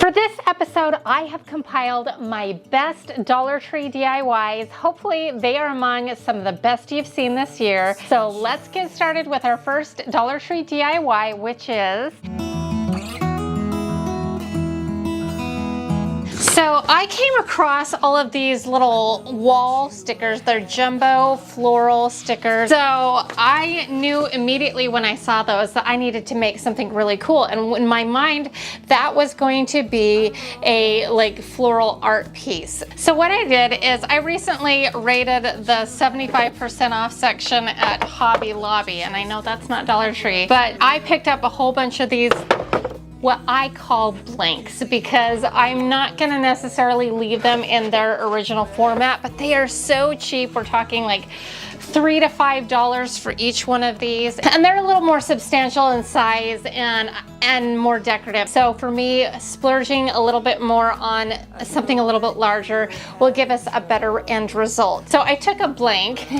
For this episode, I have compiled my best Dollar Tree DIYs. Hopefully they are among some of the best you've seen this year. So let's get started with our first Dollar Tree DIY, which is... So I came across all of these little wall stickers. They're jumbo floral stickers. So I knew immediately when I saw those that I needed to make something really cool. And in my mind, that was going to be a like floral art piece. So what I did is I recently raided the 75% off section at Hobby Lobby. And I know that's not Dollar Tree, but I picked up a whole bunch of these what I call blanks, because I'm not gonna necessarily leave them in their original format, but they are so cheap. We're talking like $3 to $5 for each one of these, and they're a little more substantial in size and more decorative. So for me, splurging a little bit more on something a little bit larger will give us a better end result. So I took a blank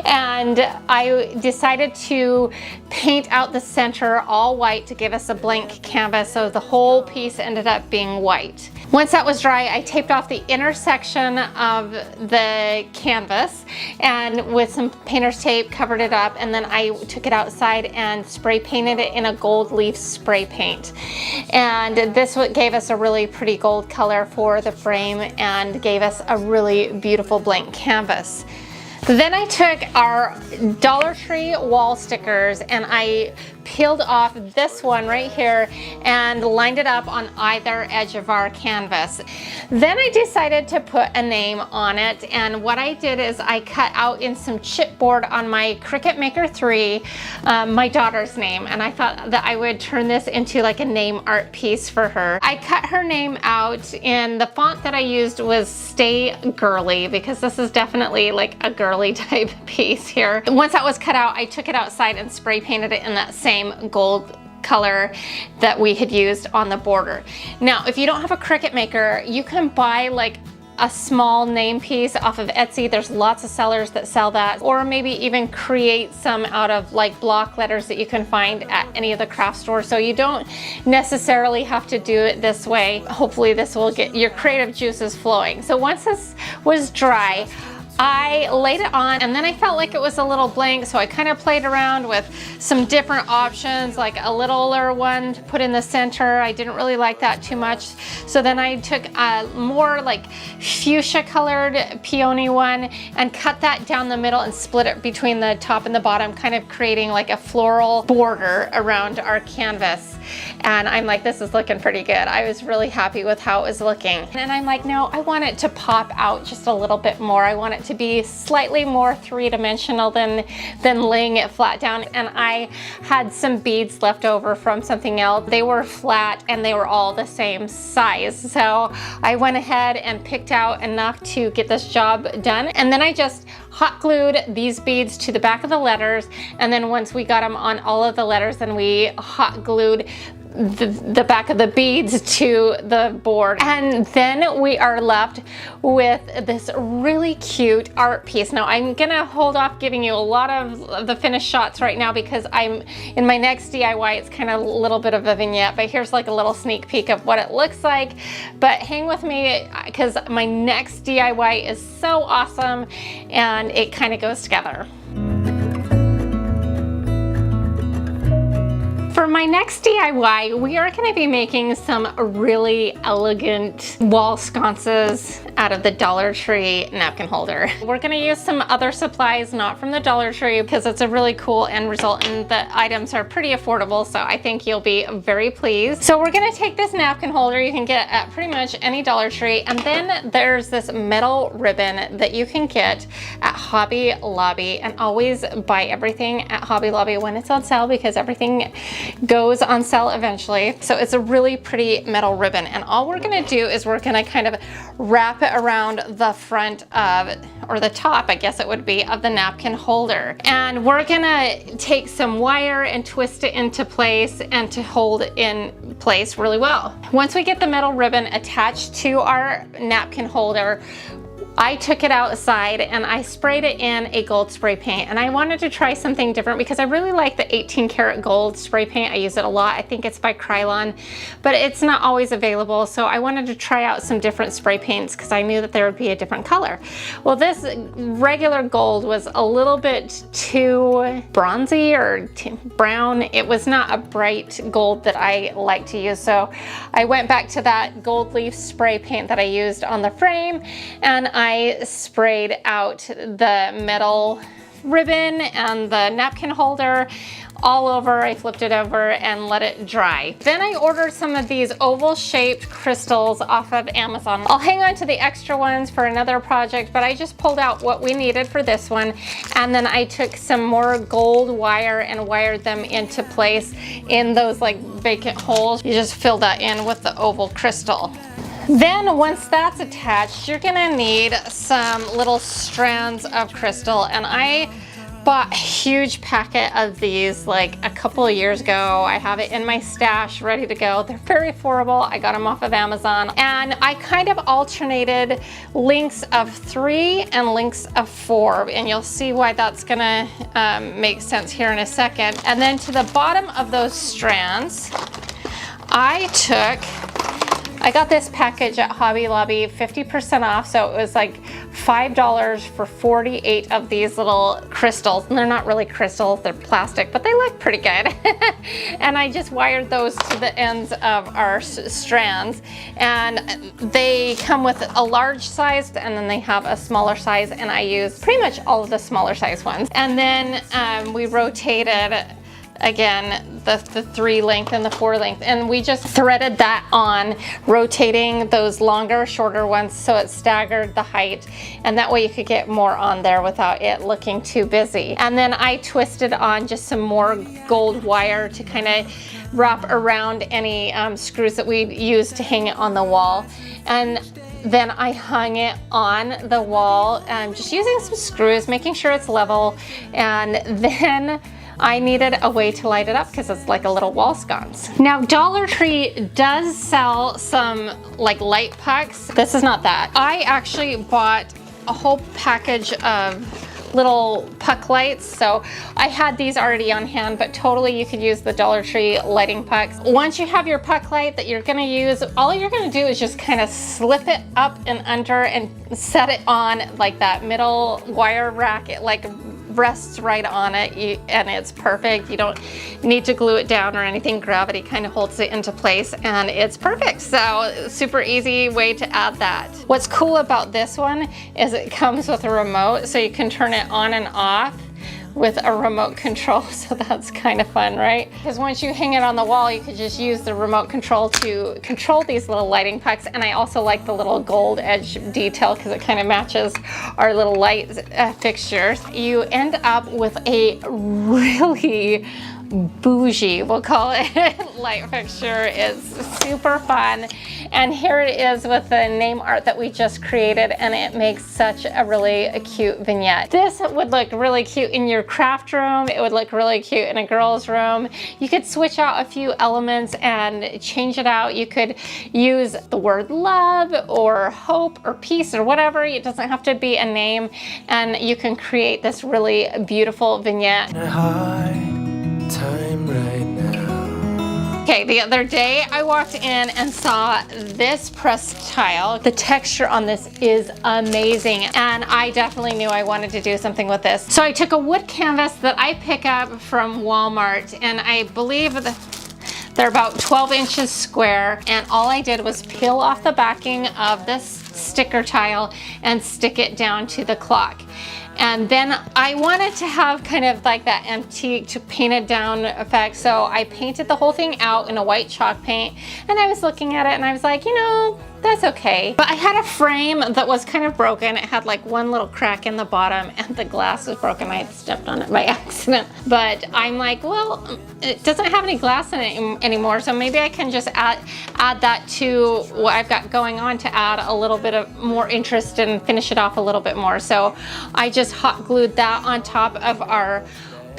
and I decided to paint out the center all white to give us a blank canvas, so the whole piece ended up being white. Once that was dry, I taped off the inner section of the canvas and with some painter's tape covered it up, and then I took it outside and spray painted it in a gold leaf spray paint. And this gave us a really pretty gold color for the frame and gave us a really beautiful blank canvas. Then I took our Dollar Tree wall stickers and I peeled off this one right here and lined it up on either edge of our canvas. Then I decided to put a name on it, and what I did is I cut out in some chipboard on my Cricut Maker 3 my daughter's name, and I thought that I would turn this into like a name art piece for her. I cut her name out, and the font that I used was Stay Girly, because this is definitely like a girly type piece here. Once that was cut out, I took it outside and spray painted it in that same gold color that we had used on the border. Now, if you don't have a Cricut Maker, you can buy like a small name piece off of Etsy. There's lots of sellers that sell that, or maybe even create some out of like block letters that you can find at any of the craft stores. So you don't necessarily have to do it this way. Hopefully this will get your creative juices flowing. So once this was dry, I laid it on, and then I felt like it was a little blank, so I kind of played around with some different options, like a littler one to put in the center. I didn't really like that too much, so then I took a more like fuchsia colored peony one and cut that down the middle and split it between the top and the bottom, kind of creating like a floral border around our canvas. And I'm like, this is looking pretty good. I was really happy with how it was looking. And I'm like, no, I want it to pop out just a little bit more. I want it to be slightly more three-dimensional than laying it flat down. And I had some beads left over from something else. They were flat and they were all the same size. So I went ahead and picked out enough to get this job done. And then I just hot glued these beads to the back of the letters, and then once we got them on all of the letters, then we hot glued the back of the beads to the board. And then we are left with this really cute art piece. Now I'm gonna hold off giving you a lot of the finished shots right now, because I'm in my next DIY. It's kind of a little bit of a vignette, but here's like a little sneak peek of what it looks like. But hang with me, because my next DIY is so awesome and it kind of goes together. For my next DIY, we are going to be making some really elegant wall sconces out of the Dollar Tree napkin holder. We're going to use some other supplies, not from the Dollar Tree, because it's a really cool end result and the items are pretty affordable, so I think you'll be very pleased. So we're going to take this napkin holder you can get at pretty much any Dollar Tree, and then there's this metal ribbon that you can get at Hobby Lobby, and always buy everything at Hobby Lobby when it's on sale, because everything goes on sale eventually. So it's a really pretty metal ribbon, and all we're gonna do is we're gonna kind of wrap it around the front of, or the top, I guess it would be, of the napkin holder. And we're gonna take some wire and twist it into place and to hold in place really well. Once we get the metal ribbon attached to our napkin holder, I took it outside and I sprayed it in a gold spray paint, and I wanted to try something different because I really like the 18 karat gold spray paint. I use it a lot. I think it's by Krylon, but it's not always available, so I wanted to try out some different spray paints because I knew that there would be a different color. Well, this regular gold was a little bit too bronzy or brown. It was not a bright gold that I like to use, so I went back to that gold leaf spray paint that I used on the frame, and I sprayed out the metal ribbon and the napkin holder all over. I flipped it over and let it dry. Then I ordered some of these oval shaped crystals off of Amazon. I'll hang on to the extra ones for another project, but I just pulled out what we needed for this one, and then I took some more gold wire and wired them into place in those like vacant holes. You just fill that in with the oval crystal. Then once that's attached, you're gonna need some little strands of crystal, and I bought a huge packet of these like a couple of years ago. I have it in my stash ready to go. They're very affordable. I got them off of Amazon, and I kind of alternated links of 3 and links of 4, and you'll see why that's gonna make sense here in a second. And then to the bottom of those strands, I got this package at Hobby Lobby, 50% off, so it was like $5 for 48 of these little crystals. And they're not really crystals, they're plastic, but they look pretty good. And I just wired those to the ends of our strands. And they come with a large size, and then they have a smaller size, and I use pretty much all of the smaller size ones. And then we rotated again the 3 length and the 4 length, and we just threaded that on, rotating those longer shorter ones so it staggered the height, and that way you could get more on there without it looking too busy. And then I twisted on just some more gold wire to kind of wrap around any screws that we used to hang it on the wall. And then I hung it on the wall, just using some screws, making sure it's level. And then I needed a way to light it up because it's like a little wall sconce. Now, Dollar Tree does sell some like light pucks. This is not that. I actually bought a whole package of little puck lights. So I had these already on hand, but totally you could use the Dollar Tree lighting pucks. Once you have your puck light that you're gonna use, all you're gonna do is just kind of slip it up and under and set it on like that middle wire rack. It like rests right on it, and it's perfect. You don't need to glue it down or anything. Gravity kind of holds it into place, and it's perfect. So super easy way to add that. What's cool about this one is it comes with a remote, so you can turn it on and off with a remote control, so that's kind of fun, right? Because once you hang it on the wall, you could just use the remote control to control these little lighting pucks. And I also like the little gold edge detail because it kind of matches our little light fixtures. You end up with a really bougie, we'll call it, light fixture. It's super fun. And here it is with the name art that we just created, and it makes such a really cute vignette. This would look really cute in your craft room. It would look really cute in a girl's room. You could switch out a few elements and change it out. You could use the word love or hope or peace or whatever. It doesn't have to be a name, and you can create this really beautiful vignette. Time right now. Okay, the other day I walked in and saw this pressed tile. The texture on this is amazing, and I definitely knew I wanted to do something with this. So I took a wood canvas that I pick up from Walmart, and I believe that they're about 12 inches square, and all I did was peel off the backing of this sticker tile and stick it down to the clock. And then I wanted to have kind of like that antique painted down effect, so I painted the whole thing out in a white chalk paint, and I was looking at it and I was like, you know, that's okay. But I had a frame that was kind of broken. It had like one little crack in the bottom, and the glass was broken. I stepped on it by accident. But I'm like, well, it doesn't have any glass in it anymore, so maybe I can just add that to what I've got going on to add a little bit of more interest and finish it off a little bit more. So I just hot glued that on top of our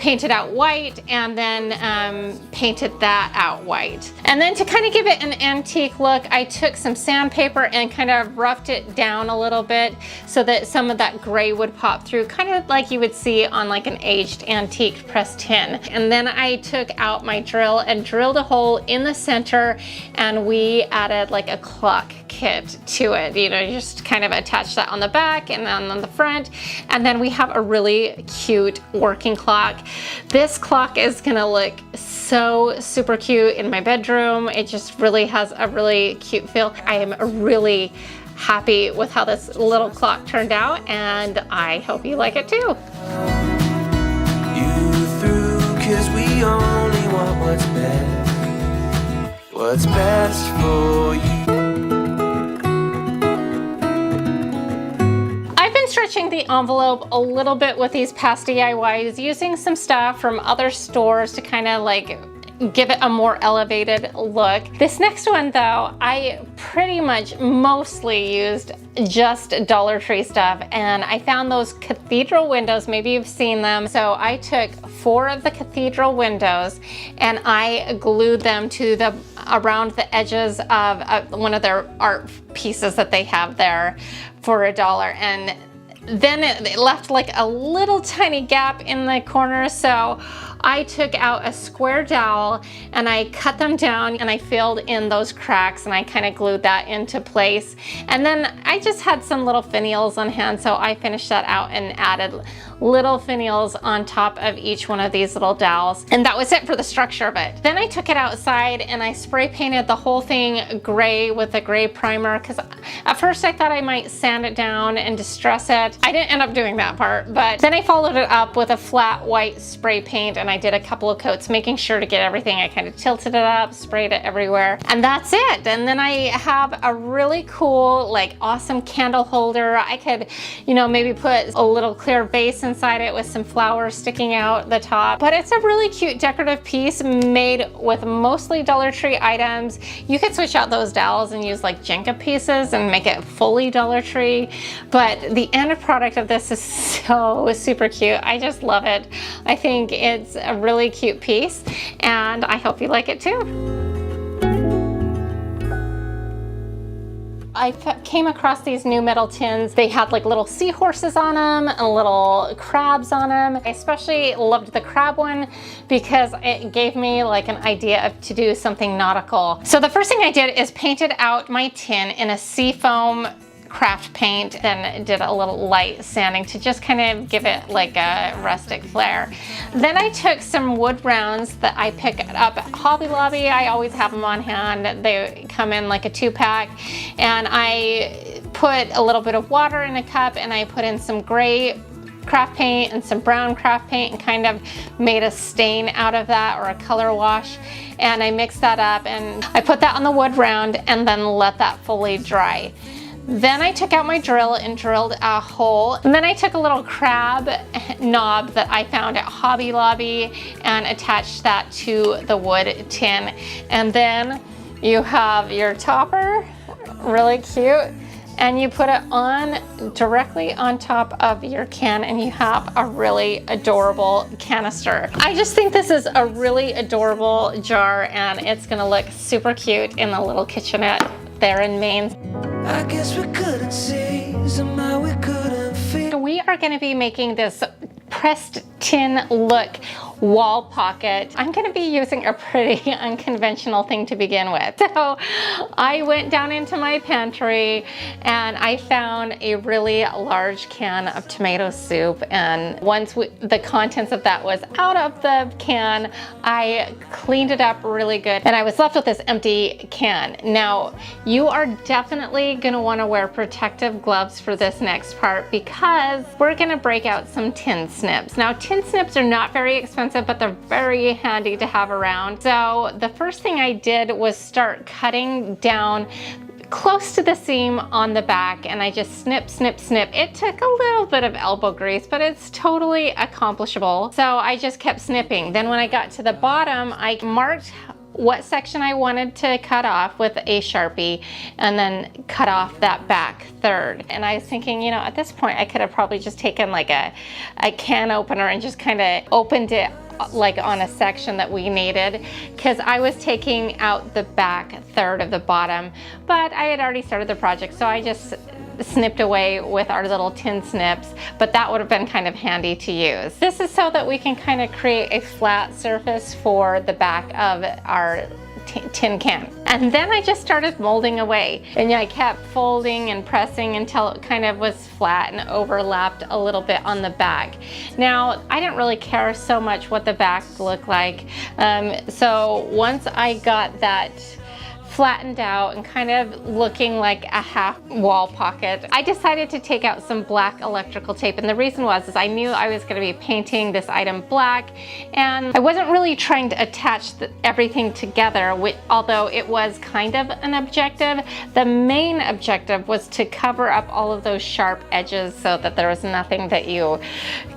painted out white and then painted that out white. And then to kind of give it an antique look, I took some sandpaper and kind of roughed it down a little bit so that some of that gray would pop through, kind of like you would see on like an aged antique pressed tin. And then I took out my drill and drilled a hole in the center, and we added like a clock kit to it. You know, you just kind of attach that on the back and then on the front, and then we have a really cute working clock. This clock is gonna look so super cute in my bedroom. It just really has a really cute feel. I am really happy with how this little clock turned out, and I hope you like it too. You through, 'cause we only want what's best for you. I've been stretching the envelope a little bit with these past DIYs, using some stuff from other stores to kind of like give it a more elevated look. This next one though, I pretty much mostly used just Dollar Tree stuff, and I found those cathedral windows. Maybe you've seen them. So I took 4 of the cathedral windows and I glued them to around the edges of one of their art pieces that they have there for $1. And then it left like a little tiny gap in the corner, so I took out a square dowel and I cut them down and I filled in those cracks and I kind of glued that into place. And then I just had some little finials on hand, so I finished that out and added little finials on top of each one of these little dowels. And that was it for the structure of it. Then I took it outside and I spray painted the whole thing gray with a gray primer, because at first I thought I might sand it down and distress it. I didn't end up doing that part, but then I followed it up with a flat white spray paint and I did a couple of coats, making sure to get everything. I kind of tilted it up, sprayed it everywhere, and that's it. And then I have a really cool, like awesome candle holder. I could, you know, maybe put a little clear vase inside it with some flowers sticking out the top. But it's a really cute decorative piece made with mostly Dollar Tree items. You could switch out those dowels and use like Jenga pieces and make it fully Dollar Tree. But the end product of this is so super cute. I just love it. I think it's a really cute piece, and I hope you like it too. I came across these new metal tins. They had like little seahorses on them and little crabs on them. I especially loved the crab one because it gave me like an idea of to do something nautical. So the first thing I did is painted out my tin in a seafoam craft paint, then did a little light sanding to just kind of give it like a rustic flair. Then I took some wood rounds that I pick up at Hobby Lobby. I always have them on hand. They come in like a 2-pack, and I put a little bit of water in a cup and I put in some gray craft paint and some brown craft paint and kind of made a stain out of that, or a color wash, and I mixed that up and I put that on the wood round and then let that fully dry. Then I took out my drill and drilled a hole. And then I took a little crab knob that I found at Hobby Lobby and attached that to the wood tin. And then you have your topper, really cute, and you put it on directly on top of your can and you have a really adorable canister. I just think this is a really adorable jar, and it's gonna look super cute in the little kitchenette there in Maine. I guess we couldn't see, somehow we couldn't feel. We are going to be making this pressed tin look wall pocket. I'm going to be using a pretty unconventional thing to begin with. So I went down into my pantry and I found a really large can of tomato soup, and once the contents of that was out of the can, I cleaned it up really good and I was left with this empty can. Now you are definitely going to want to wear protective gloves for this next part, because we're going to break out some tin snips. Now tin snips are not very expensive, but they're very handy to have around. So the first thing I did was start cutting down close to the seam on the back, and I just snip, snip, snip. It took a little bit of elbow grease, but it's totally accomplishable. So I just kept snipping. Then when I got to the bottom, I marked what section I wanted to cut off with a Sharpie and then cut off that back third. And I was thinking, you know, at this point I could have probably just taken like a can opener and just kind of opened it like on a section that we needed, because I was taking out the back third of the bottom, but I had already started the project, so I just snipped away with our little tin snips, but that would have been kind of handy to use. This is so that we can kind of create a flat surface for the back of our tin can. And then I just started molding away, and I kept folding and pressing until it kind of was flat and overlapped a little bit on the back. Now, I didn't really care so much what the back looked like, so once I got that flattened out and kind of looking like a half wall pocket, I decided to take out some black electrical tape. And the reason was I knew I was going to be painting this item black, and I wasn't really trying to attach everything together, although it was kind of an objective. The main objective was to cover up all of those sharp edges so that there was nothing that you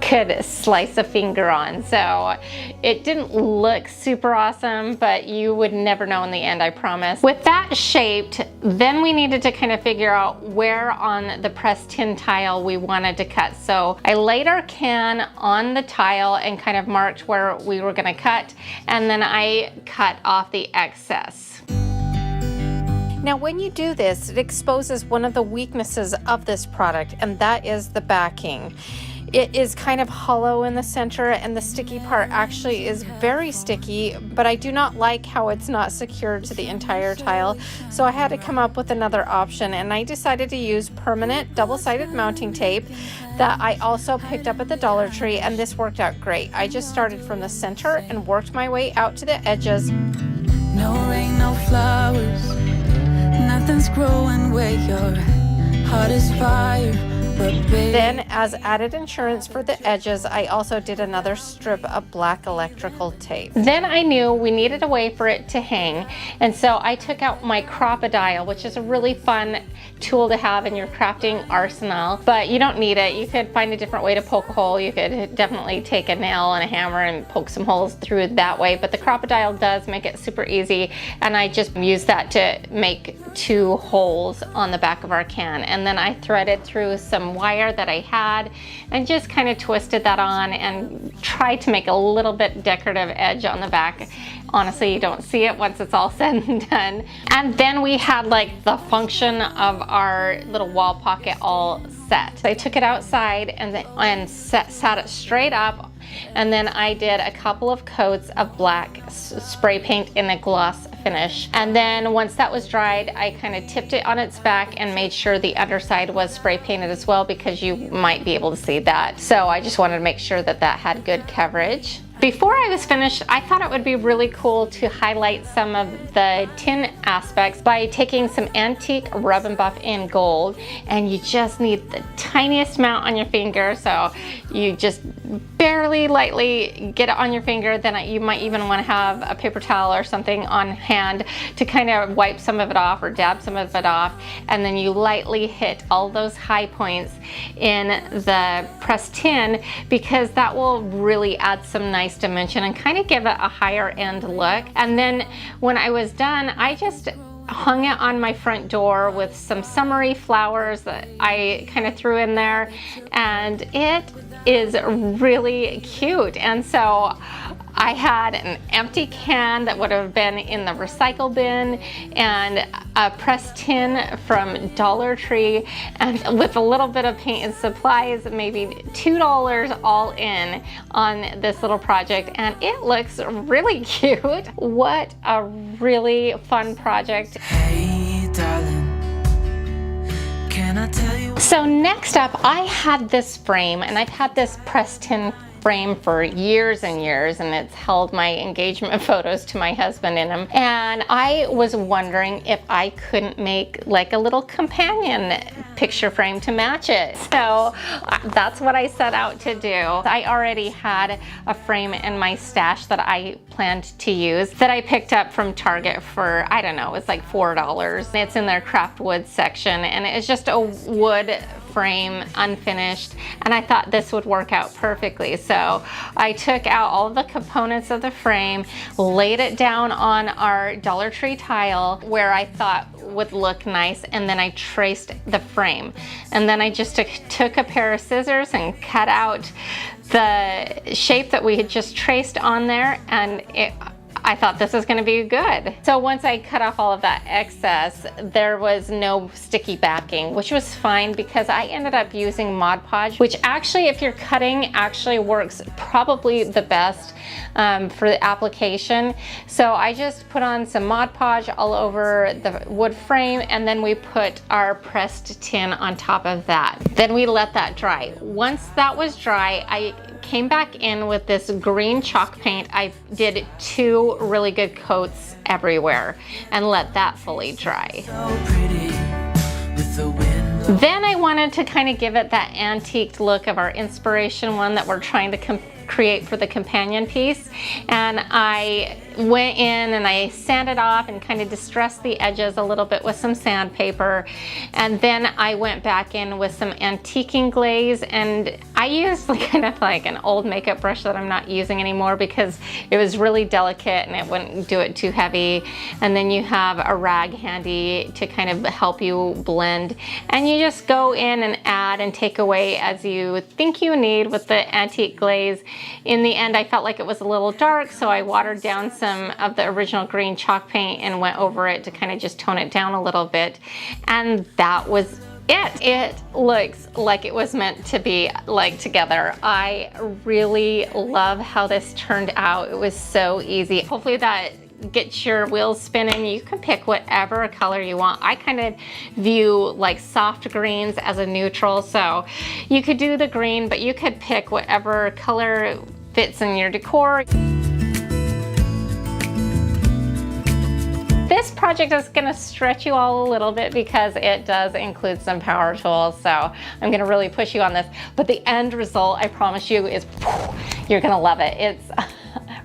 could slice a finger on. So it didn't look super awesome, but you would never know in the end, I promise. With that shaped, then we needed to kind of figure out where on the pressed tin tile we wanted to cut. So I laid our can on the tile and kind of marked where we were going to cut, and then I cut off the excess. Now, when you do this, it exposes one of the weaknesses of this product, and that is the backing. It is kind of hollow in the center, and the sticky part actually is very sticky, but I do not like how it's not secured to the entire tile, so I had to come up with another option, and I decided to use permanent double-sided mounting tape that I also picked up at the Dollar Tree, and this worked out great. I just started from the center and worked my way out to the edges. No rain, no flowers, nothing's growing where your heart is fire. Then, as added insurance for the edges, I also did another strip of black electrical tape. Then I knew we needed a way for it to hang, and so I took out my crocodile, which is a really fun tool to have in your crafting arsenal, but you don't need it. You could find a different way to poke a hole. You could definitely take a nail and a hammer and poke some holes through it that way, but the crocodile does make it super easy, and I just used that to make 2 holes on the back of our can. And then I threaded through some wire that I had and just kind of twisted that on and tried to make a little bit decorative edge on the back. Honestly, you don't see it once it's all said and done. And then we had like the function of our little wall pocket all set. So I took it outside and sat it straight up, and then I did a couple of coats of black spray paint in a gloss finish. And then once that was dried, I kind of tipped it on its back and made sure the underside was spray painted as well, because you might be able to see that. So I just wanted to make sure that that had good coverage. Before I was finished, I thought it would be really cool to highlight some of the tin aspects by taking some antique rub and buff in gold, and you just need the tiniest amount on your finger, so you just barely lightly get it on your finger. Then you might even want to have a paper towel or something on hand to kind of wipe some of it off or dab some of it off, and then you lightly hit all those high points in the pressed tin, because that will really add some nice dimension and kind of give it a higher end look. And then when I was done, I just hung it on my front door with some summery flowers that I kind of threw in there, and it is really cute. And so I had an empty can that would have been in the recycle bin, and a pressed tin from Dollar Tree, and with a little bit of paint and supplies, maybe $2 all in on this little project, and it looks really cute. What a really fun project. Hey, darling, can I tell you? So next up, I had this frame, and I've had this pressed tin frame for years and years, and it's held my engagement photos to my husband in them. And I was wondering if I couldn't make like a little companion picture frame to match it. So that's what I set out to do. I already had a frame in my stash that I planned to use that I picked up from Target for, I don't know, it was like $4. It's in their craft wood section, and it's just a wood frame unfinished, and I thought this would work out perfectly. So I took out all of the components of the frame, laid it down on our Dollar Tree tile where I thought would look nice, and then I traced the frame. And then I just took a pair of scissors and cut out the shape that we had just traced on there, and I thought this was going to be good. So once I cut off all of that excess, there was no sticky backing, which was fine because I ended up using Mod Podge, which actually, if you're cutting, actually works probably the best for the application. So I just put on some Mod Podge all over the wood frame, and then we put our pressed tin on top of that. Then we let that dry. Once that was dry, I came back in with this green chalk paint. I did 2 really good coats everywhere and let that fully dry. Then I wanted to kind of give it that antique look of our inspiration one that we're trying to create for the companion piece. And I went in and I sanded off and kind of distressed the edges a little bit with some sandpaper. And then I went back in with some antiquing glaze, and I used kind of like an old makeup brush that I'm not using anymore because it was really delicate and it wouldn't do it too heavy. And then you have a rag handy to kind of help you blend, and you just go in and add and take away as you think you need with the antique glaze. In the end, I felt like it was a little dark, so I watered down some of the original green chalk paint and went over it to kind of just tone it down a little bit. And that was it. It looks like it was meant to be like together. I really love how this turned out. It was so easy. Hopefully that gets your wheels spinning. You can pick whatever color you want. I kind of view like soft greens as a neutral, so you could do the green, but you could pick whatever color fits in your decor. This project is going to stretch you all a little bit because it does include some power tools, so I'm going to really push you on this, but the end result, I promise you, is you're going to love it. It's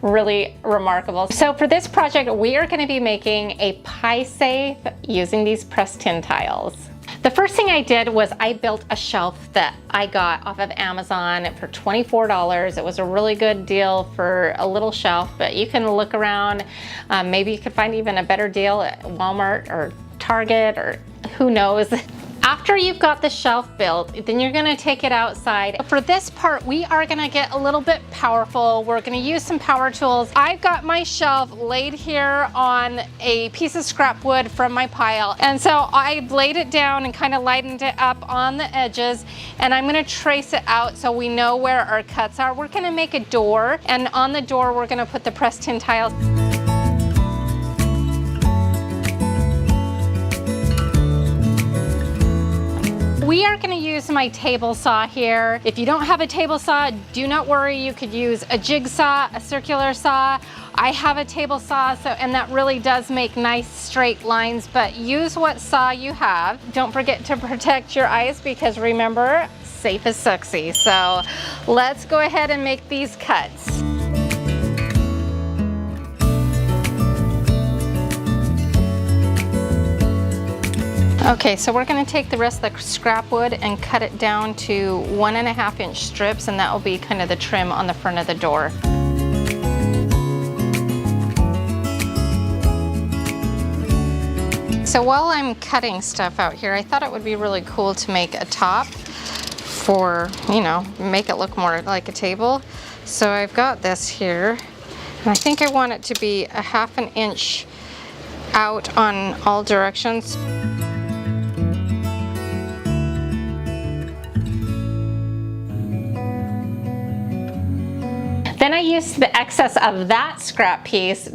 really remarkable. So for this project, we are going to be making a pie safe using these pressed tin tiles. The first thing I did was I built a shelf that I got off of Amazon for $24. It was a really good deal for a little shelf, but you can look around. Maybe you could find even a better deal at Walmart or Target, or who knows. After you've got the shelf built, then you're gonna take it outside. For this part, we are gonna get a little bit powerful. We're gonna use some power tools. I've got my shelf laid here on a piece of scrap wood from my pile. And so I laid it down and kind of lightened it up on the edges, and I'm gonna trace it out so we know where our cuts are. We're gonna make a door, and on the door, we're gonna put the pressed tin tiles. We are going to use my table saw here. If you don't have a table saw, do not worry. You could use a jigsaw, a circular saw. I have a table saw, and that really does make nice straight lines, but use what saw you have. Don't forget to protect your eyes because remember, safe is sexy. So let's go ahead and make these cuts. Okay, so we're going to take the rest of the scrap wood and cut it down to 1.5 inch strips, and that will be kind of the trim on the front of the door. So while I'm cutting stuff out here, I thought it would be really cool to make a top for, you know, make it look more like a table. So I've got this here, and I think I want it to be 1/2 inch out on all directions. Then I used the excess of that scrap piece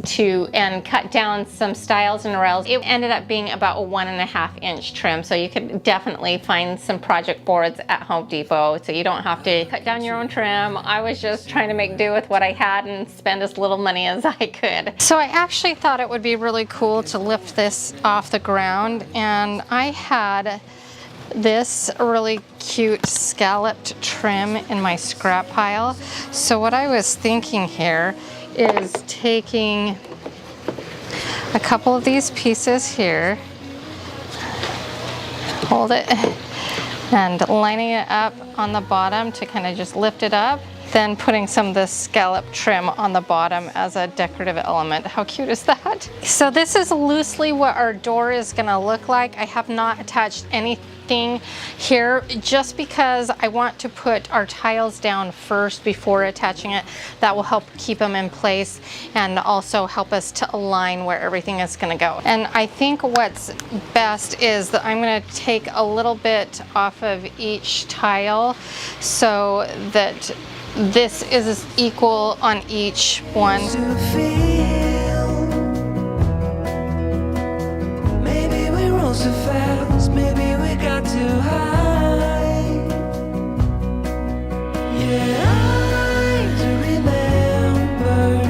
and cut down some stiles and rails. It ended up being about a 1.5 inch trim, so you could definitely find some project boards at Home Depot, so you don't have to cut down your own trim. I was just trying to make do with what I had and spend as little money as I could. So I actually thought it would be really cool to lift this off the ground, and I had this really cute scalloped trim in my scrap pile. So what I was thinking here is taking a couple of these pieces here, hold it, and lining it up on the bottom to kind of just lift it up. Then putting some of this scallop trim on the bottom as a decorative element. How cute is that? So this is loosely what our door is gonna look like. I have not attached anything here just because I want to put our tiles down first before attaching it. That will help keep them in place and also help us to align where everything is gonna go. And I think what's best is that I'm gonna take a little bit off of each tile so that this is equal on each one. Maybe we roll so fast, maybe we got too high. Yeah, I do remember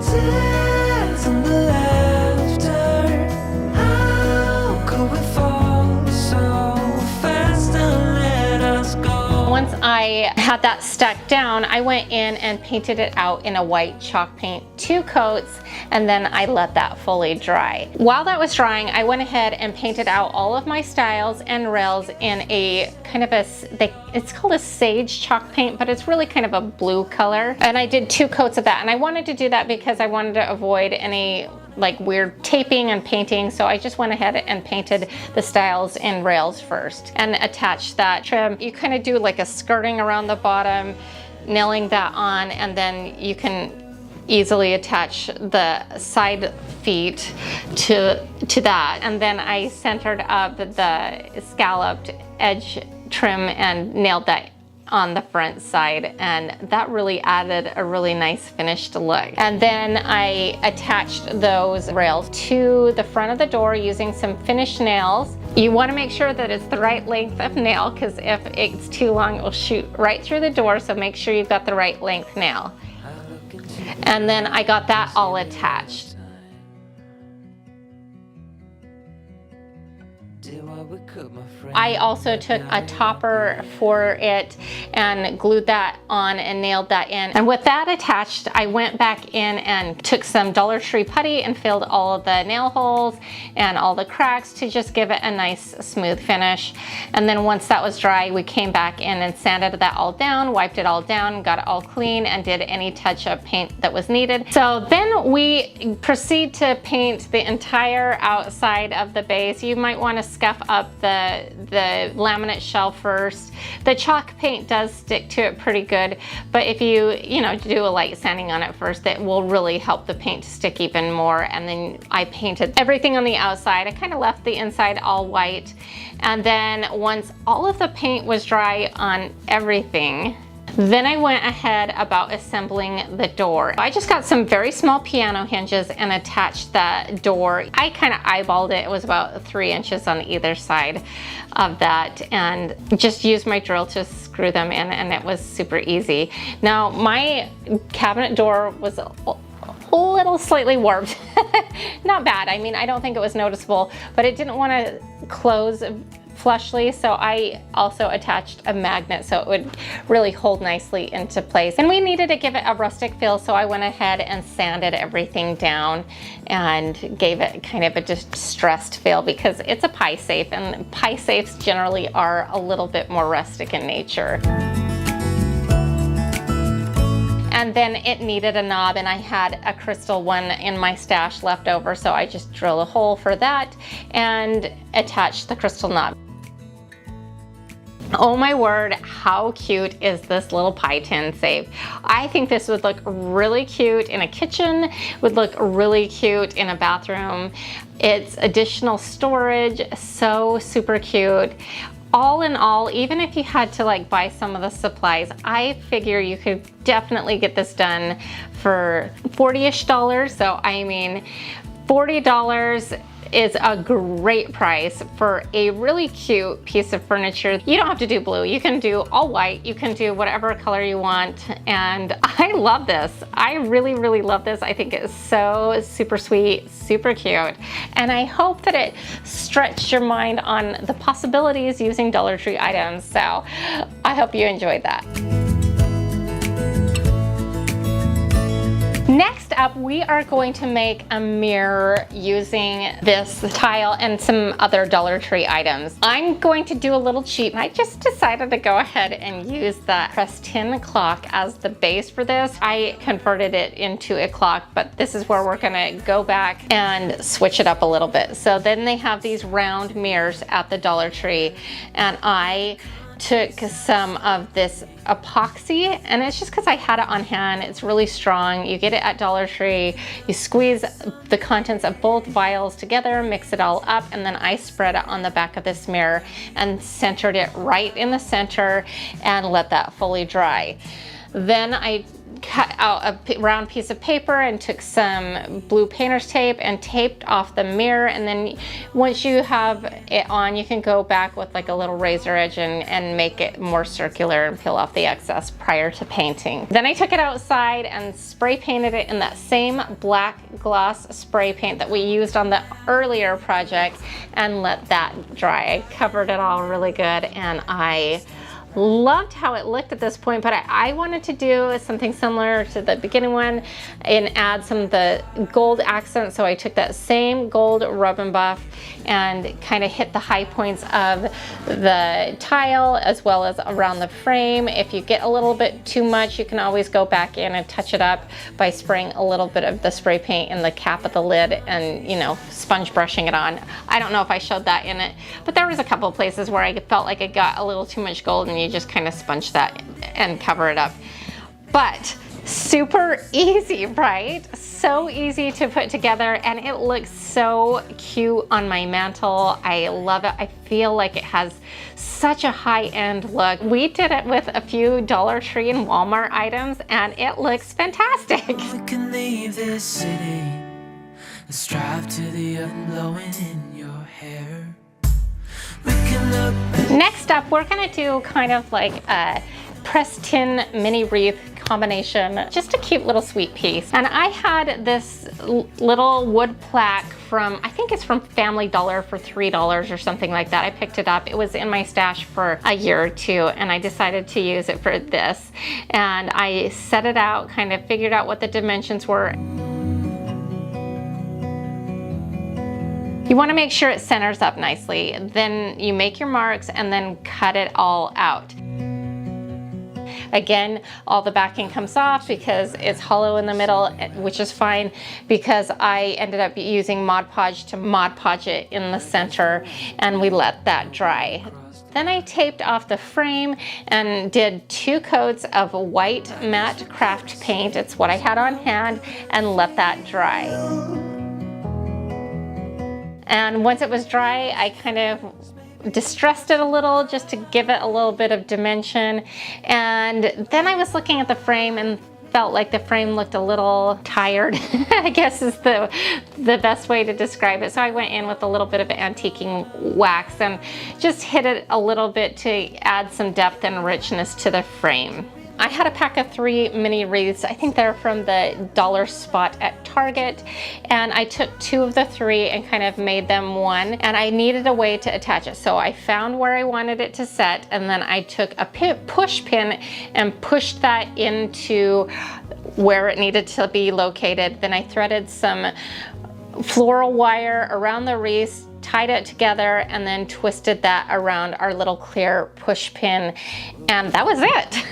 tears and the laughter. How could we fall so fast and let us go? Once I had that stuck down, I went in and painted it out in a white chalk paint, 2 coats, and then I let that fully dry. While that was drying, I went ahead and painted out all of my stiles and rails in a kind of it's called a sage chalk paint, but it's really kind of a blue color. And I did 2 coats of that, and I wanted to do that because I wanted to avoid any like weird taping and painting, so I just went ahead and painted the stiles and rails first and attached that trim. You kind of do like a skirting around the bottom, nailing that on, and then you can easily attach the side feet to that. And then I centered up the scalloped edge trim and nailed that on the front side, and that really added a really nice finished look. And then I attached those rails to the front of the door using some finished nails. You want to make sure that it's the right length of nail, because if it's too long it will shoot right through the door, so make sure you've got the right length nail. And then I got that all attached. I also took a topper for it and glued that on and nailed that in. And with that attached, I went back in and took some Dollar Tree putty and filled all of the nail holes and all the cracks to just give it a nice smooth finish. And then once that was dry, we came back in and sanded that all down, wiped it all down, got it all clean, and did any touch-up paint that was needed. So then we proceed to paint the entire outside of the base. You might want to scuff up the laminate shell first. The chalk paint does stick to it pretty good, but if you do a light sanding on it first, that will really help the paint to stick even more. And then I painted everything on the outside. I kind of left the inside all white. And then once all of the paint was dry on everything, then I went ahead about assembling the door. I just got some very small piano hinges and attached that door. I kind of eyeballed it. It was about 3 inches on either side of that, and just used my drill to screw them in, and it was super easy. Now my cabinet door was a little slightly warped. Not bad. I mean, I don't think it was noticeable, but it didn't want to close flushly, so I also attached a magnet so it would really hold nicely into place. And we needed to give it a rustic feel, so I went ahead and sanded everything down and gave it kind of a distressed feel, because it's a pie safe, and pie safes generally are a little bit more rustic in nature. And then it needed a knob, and I had a crystal one in my stash left over, so I just drilled a hole for that and attached the crystal knob. Oh my word, how cute is this little pie tin safe? I think this would look really cute in a kitchen, would look really cute in a bathroom. It's additional storage, so super cute. All in all, even if you had to like buy some of the supplies, I figure you could definitely get this done for $40-ish. So I mean, $40 is a great price for a really cute piece of furniture. You don't have to do blue. You can do all white. You can do whatever color you want. And I love this. I really, really love this. I think it's so super sweet, super cute. And I hope that it stretched your mind on the possibilities using Dollar Tree items. So I hope you enjoyed that. Next up, we are going to make a mirror using this tile and some other Dollar Tree items. I'm going to do a little cheat. I just decided to go ahead and use the pressed tin clock as the base for this. I converted it into a clock, but this is where we're gonna go back and switch it up a little bit. So then they have these round mirrors at the Dollar Tree, and I took some of this epoxy, and it's just because I had it on hand. It's really strong. You get it at Dollar Tree. You squeeze the contents of both vials together, mix it all up, and then I spread it on the back of this mirror and centered it right in the center and let that fully dry. Then I cut out a round piece of paper and took some blue painter's tape and taped off the mirror, and then once you have it on, you can go back with like a little razor edge and make it more circular and peel off the excess prior to painting. Then I took it outside and spray painted it in that same black gloss spray paint that we used on the earlier project and let that dry. I covered it all really good, and I loved how it looked at this point, but I wanted to do something similar to the beginning one and add some of the gold accents. So I took that same gold rub and buff and kind of hit the high points of the tile as well as around the frame. If you get a little bit too much, you can always go back in and touch it up by spraying a little bit of the spray paint in the cap of the lid and, you know, sponge brushing it on. I don't know if I showed that in it, but there was a couple of places where I felt like it got a little too much gold, and you just kind of sponge that and cover it up. But super easy, right? So easy to put together, and it looks so cute on my mantle. I love it. I feel like it has such a high-end look. We did it with a few Dollar Tree and Walmart items, and it looks fantastic. We can leave this city. Let's drive to the unblowing in your hair. Next up, we're gonna do kind of like a pressed tin mini wreath combination, just a cute little sweet piece. And I had this little wood plaque from, I think it's from Family Dollar for $3 or something like that. I picked it up. It was in my stash for a year or two, and I decided to use it for this. And I set it out, kind of figured out what the dimensions were. You want to make sure it centers up nicely. Then you make your marks and then cut it all out. Again, all the backing comes off because it's hollow in the middle, which is fine because I ended up using Mod Podge to Mod Podge it in the center, and we let that dry. Then I taped off the frame and did 2 coats of white matte craft paint. It's what I had on hand, and let that dry. And once it was dry, I kind of distressed it a little just to give it a little bit of dimension. And then I was looking at the frame and felt like the frame looked a little tired, I guess is the best way to describe it. So I went in with a little bit of antiquing wax and just hit it a little bit to add some depth and richness to the frame. I had a pack of 3 mini wreaths. I think they're from the dollar spot at Target, and I took 2 of the 3 and kind of made them one, and I needed a way to attach it. So I found where I wanted it to set, and then I took a push pin and pushed that into where it needed to be located. Then I threaded some floral wire around the wreaths, tied it together, and then twisted that around our little clear push pin, and that was it.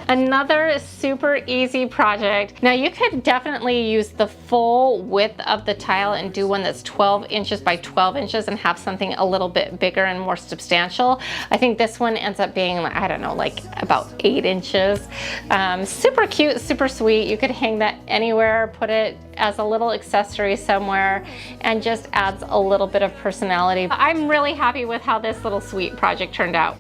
Another super easy project. Now you could definitely use the full width of the tile and do one that's 12 inches by 12 inches and have something a little bit bigger and more substantial. I think this one ends up being, I don't know, like about 8 inches. Super cute, super sweet. You could hang that anywhere, put it as a little accessory somewhere, and just adds a little bit of personality. I'm really happy with how this little sweet project turned out.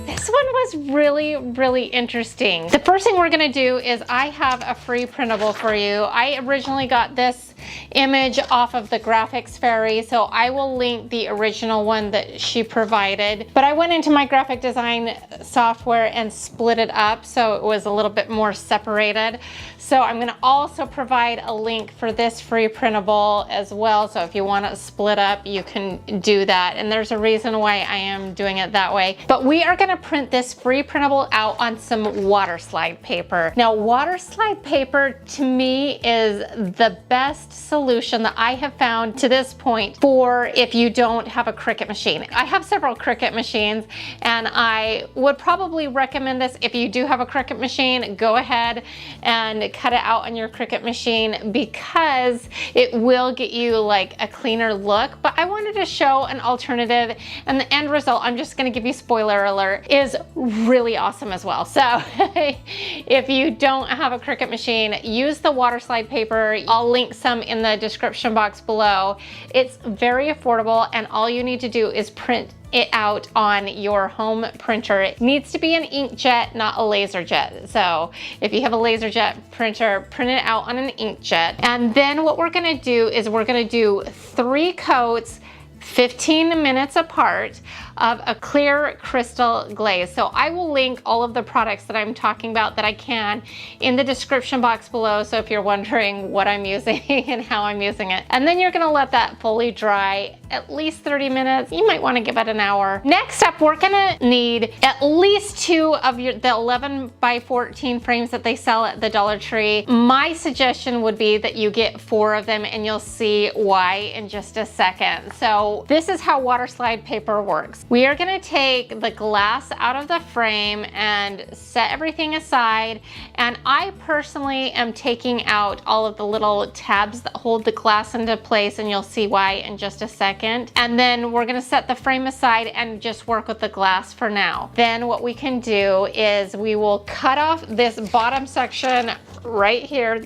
This one was really interesting. The first thing we're gonna do is I have a free printable for you. I originally got this image off of the Graphics Fairy, so I will link the original one that she provided. But I went into my graphic design software and split it up so it was a little bit more separated. So I'm going to also provide a link for this free printable as well. So if you want to split up, you can do that. And there's a reason why I am doing it that way. But we are going to print this free printable out on some water slide paper. Now, water slide paper to me is the best solution that I have found to this point for if you don't have a Cricut machine. I have several Cricut machines, and I would probably recommend this if you do have a Cricut machine. Go ahead and cut it out on your Cricut machine because it will get you like a cleaner look. But I wanted to show an alternative, and the end result, I'm just going to give you spoiler alert, is really awesome as well. So if you don't have a Cricut machine, use the water slide paper. I'll link some in the description box below. It's very affordable, and all you need to do is print it out on your home printer. It needs to be an inkjet, not a laser jet. So if you have a laser jet printer, print it out on an inkjet. And then what we're gonna do is we're gonna do 3 coats 15 minutes apart of a clear crystal glaze. So I will link all of the products that I'm talking about that I can in the description box below. So if you're wondering what I'm using and how I'm using it. And then you're gonna let that fully dry at least 30 minutes. You might wanna give it an hour. Next up, we're gonna need at least 2 of the 11 by 14 frames that they sell at the Dollar Tree. My suggestion would be that you get 4 of them, and you'll see why in just a second. So this is how water slide paper works. We are gonna take the glass out of the frame and set everything aside. And I personally am taking out all of the little tabs that hold the glass into place, and you'll see why in just a second. And then we're gonna set the frame aside and just work with the glass for now. Then what we can do is we will cut off this bottom section right here,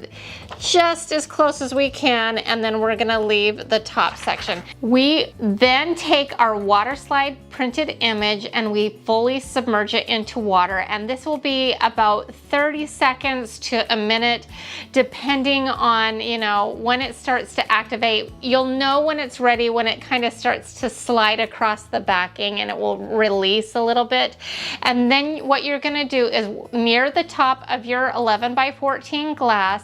just as close as we can, and then we're gonna leave the top section. We then take our water slide printed image and we fully submerge it into water, and this will be about 30 seconds to a minute depending on, you know, when it starts to activate. You'll know when it's ready when it kind of starts to slide across the backing and it will release a little bit. And then what you're gonna do is near the top of your 11 by 14 glass,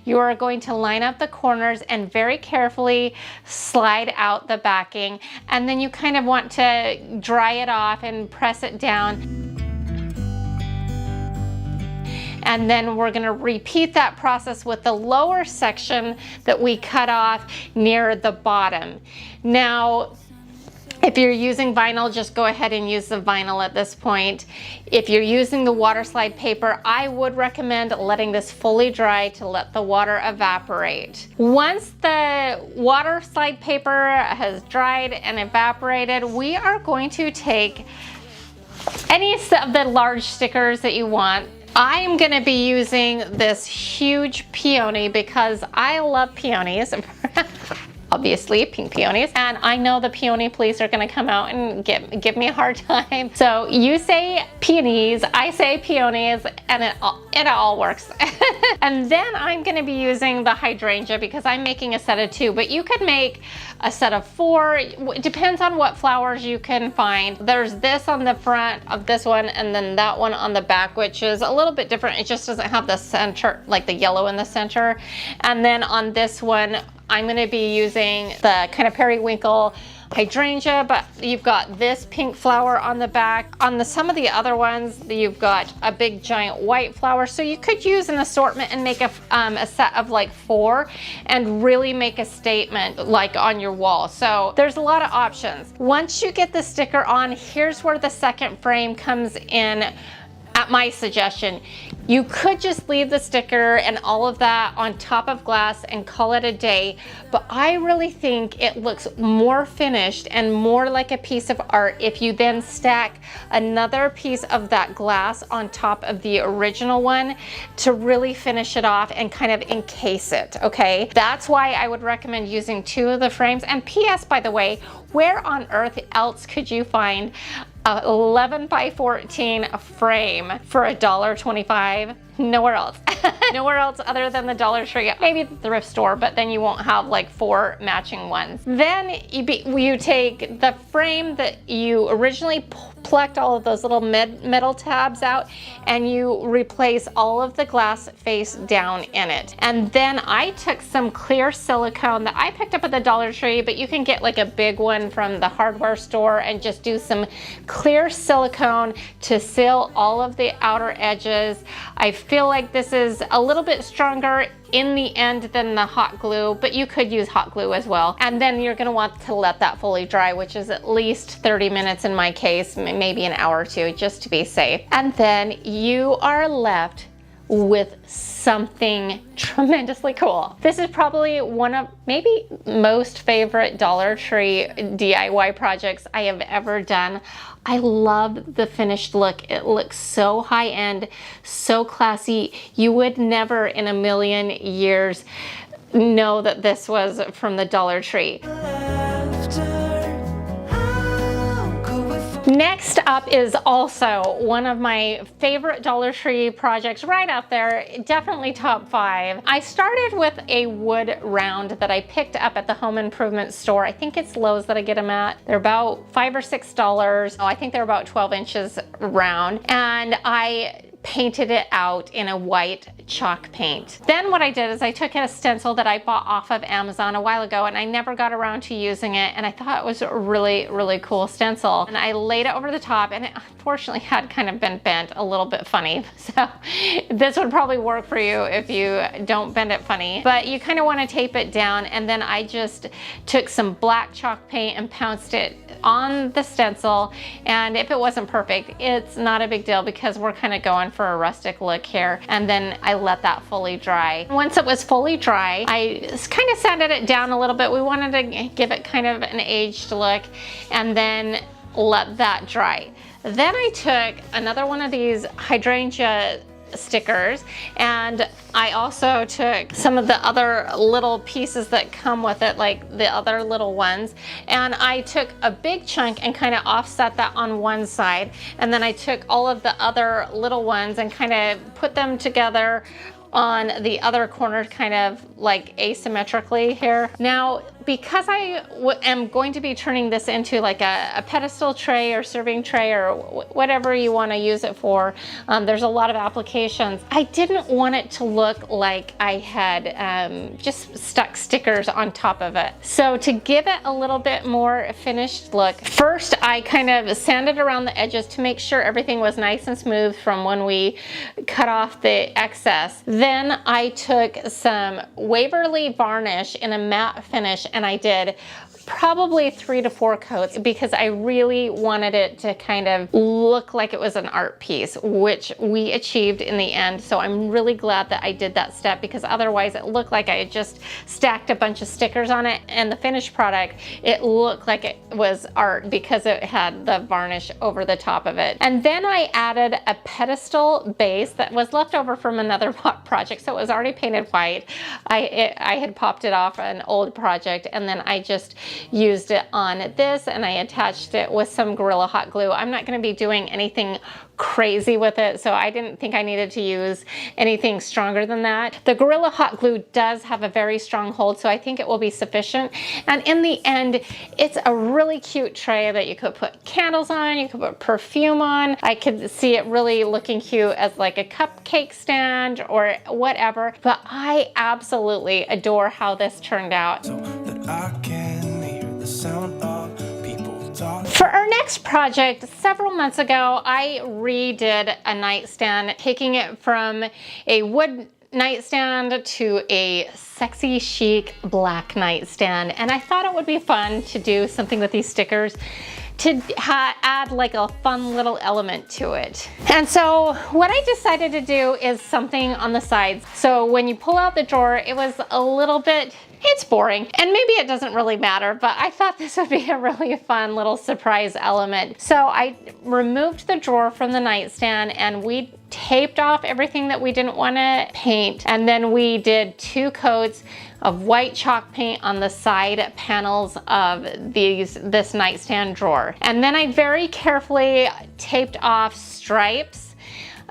you are going to line up the corners and very carefully slide out the backing, and then you kind of want to dry it off and press it down. And then we're gonna repeat that process with the lower section that we cut off near the bottom. Now, if you're using vinyl, just go ahead and use the vinyl at this point. If you're using the water slide paper, I would recommend letting this fully dry to let the water evaporate. Once the water slide paper has dried and evaporated, we are going to take any of the large stickers that you want. I am going to be using this huge peony because I love peonies. Obviously pink peonies, and I know the peony police are going to come out and give me a hard time. So you say peonies, I say peonies, and it all works. And then I'm going to be using the hydrangea because I'm making a set of 2, but you could make a set of 4. It depends on what flowers you can find. There's this on the front of this one, and then that one on the back, which is a little bit different. It just doesn't have the center, like the yellow in the center. And then on this one, I'm going to be using the kind of periwinkle hydrangea, but you've got this pink flower on the back. On some of the other ones, you've got a big giant white flower. So you could use an assortment and make a set of like 4 and really make a statement like on your wall. So there's a lot of options. Once you get the sticker on, here's where the second frame comes in. At my suggestion, you could just leave the sticker and all of that on top of glass and call it a day, but I really think it looks more finished and more like a piece of art if you then stack another piece of that glass on top of the original one to really finish it off and kind of encase it, okay? That's why I would recommend using 2 of the frames. And PS, by the way, where on earth else could you find a 11 by 14 frame for $1.25? nowhere else. Nowhere else other than the Dollar Tree, maybe the thrift store, but then you won't have like 4 matching ones. Then you take the frame that you originally plucked all of those little metal tabs out, and you replace all of the glass face down in it. And then I took some clear silicone that I picked up at the Dollar Tree, but you can get like a big one from the hardware store, and just do some clear silicone to seal all of the outer edges. I feel like this is a little bit stronger in the end than the hot glue, but you could use hot glue as well. And then you're gonna want to let that fully dry, which is at least 30 minutes in my case, maybe an hour or two, just to be safe. And then you are left with something tremendously cool. This is probably one of maybe most favorite Dollar Tree DIY projects I have ever done. I love the finished look. It looks so high-end, so classy. You would never in a million years know that this was from the Dollar Tree. Next up is also one of my favorite Dollar Tree projects, right up there, definitely top 5. I started with a wood round that I picked up at the home improvement store. I think it's Lowe's that I get them at. They're about $5 or $6. I think they're about 12 inches round. And I painted it out in a white chalk paint. Then what I did is I took a stencil that I bought off of Amazon a while ago, and I never got around to using it, and I thought it was a really, really cool stencil. And I laid it over the top, and it unfortunately had kind of been bent a little bit funny. So this would probably work for you if you don't bend it funny. But you kind of want to tape it down, and then I just took some black chalk paint and pounced it on the stencil. And if it wasn't perfect, it's not a big deal because we're kind of going for a rustic look here. And then I let that fully dry. Once it was fully dry, I kind of sanded it down a little bit. We wanted to give it kind of an aged look, and then let that dry. Then I took another one of these hydrangea stickers, and I also took some of the other little pieces that come with it, like the other little ones, and I took a big chunk and kind of offset that on one side, and then I took all of the other little ones and kind of put them together on the other corner, kind of like asymmetrically here. Now, because I am going to be turning this into like a pedestal tray or serving tray or whatever you want to use it for, there's a lot of applications. I didn't want it to look like I had just stuck stickers on top of it. So to give it a little bit more finished look, first I kind of sanded around the edges to make sure everything was nice and smooth from when we cut off the excess. Then I took some Waverly varnish in a matte finish, and I did probably 3 to 4 coats because I really wanted it to kind of look like it was an art piece, which we achieved in the end. So I'm really glad that I did that step, because otherwise it looked like I had just stacked a bunch of stickers on it, and the finished product, it looked like it was art because it had the varnish over the top of it. And then I added a pedestal base that was left over from another project, so it was already painted white. I had popped it off an old project, and then I just used it on this, and I attached it with some Gorilla hot glue. I'm not going to be doing anything crazy with it, so I didn't think I needed to use anything stronger than that. The Gorilla hot glue does have a very strong hold, so I think it will be sufficient. And in the end, it's a really cute tray that you could put candles on, you could put perfume on. I could see it really looking cute as like a cupcake stand or whatever, but I absolutely adore how this turned out. So that I can hear the sound of people talk. For our next project, several months ago, I redid a nightstand, taking it from a wood nightstand to a sexy chic black nightstand. And I thought it would be fun to do something with these stickers to add like a fun little element to it. And so what I decided to do is something on the sides. So when you pull out the drawer, it was a little bit, it's boring, and maybe it doesn't really matter, but I thought this would be a really fun little surprise element. So I removed the drawer from the nightstand, and we taped off everything that we didn't want to paint, and then we did 2 coats of white chalk paint on the side panels of this nightstand drawer. And then I very carefully taped off stripes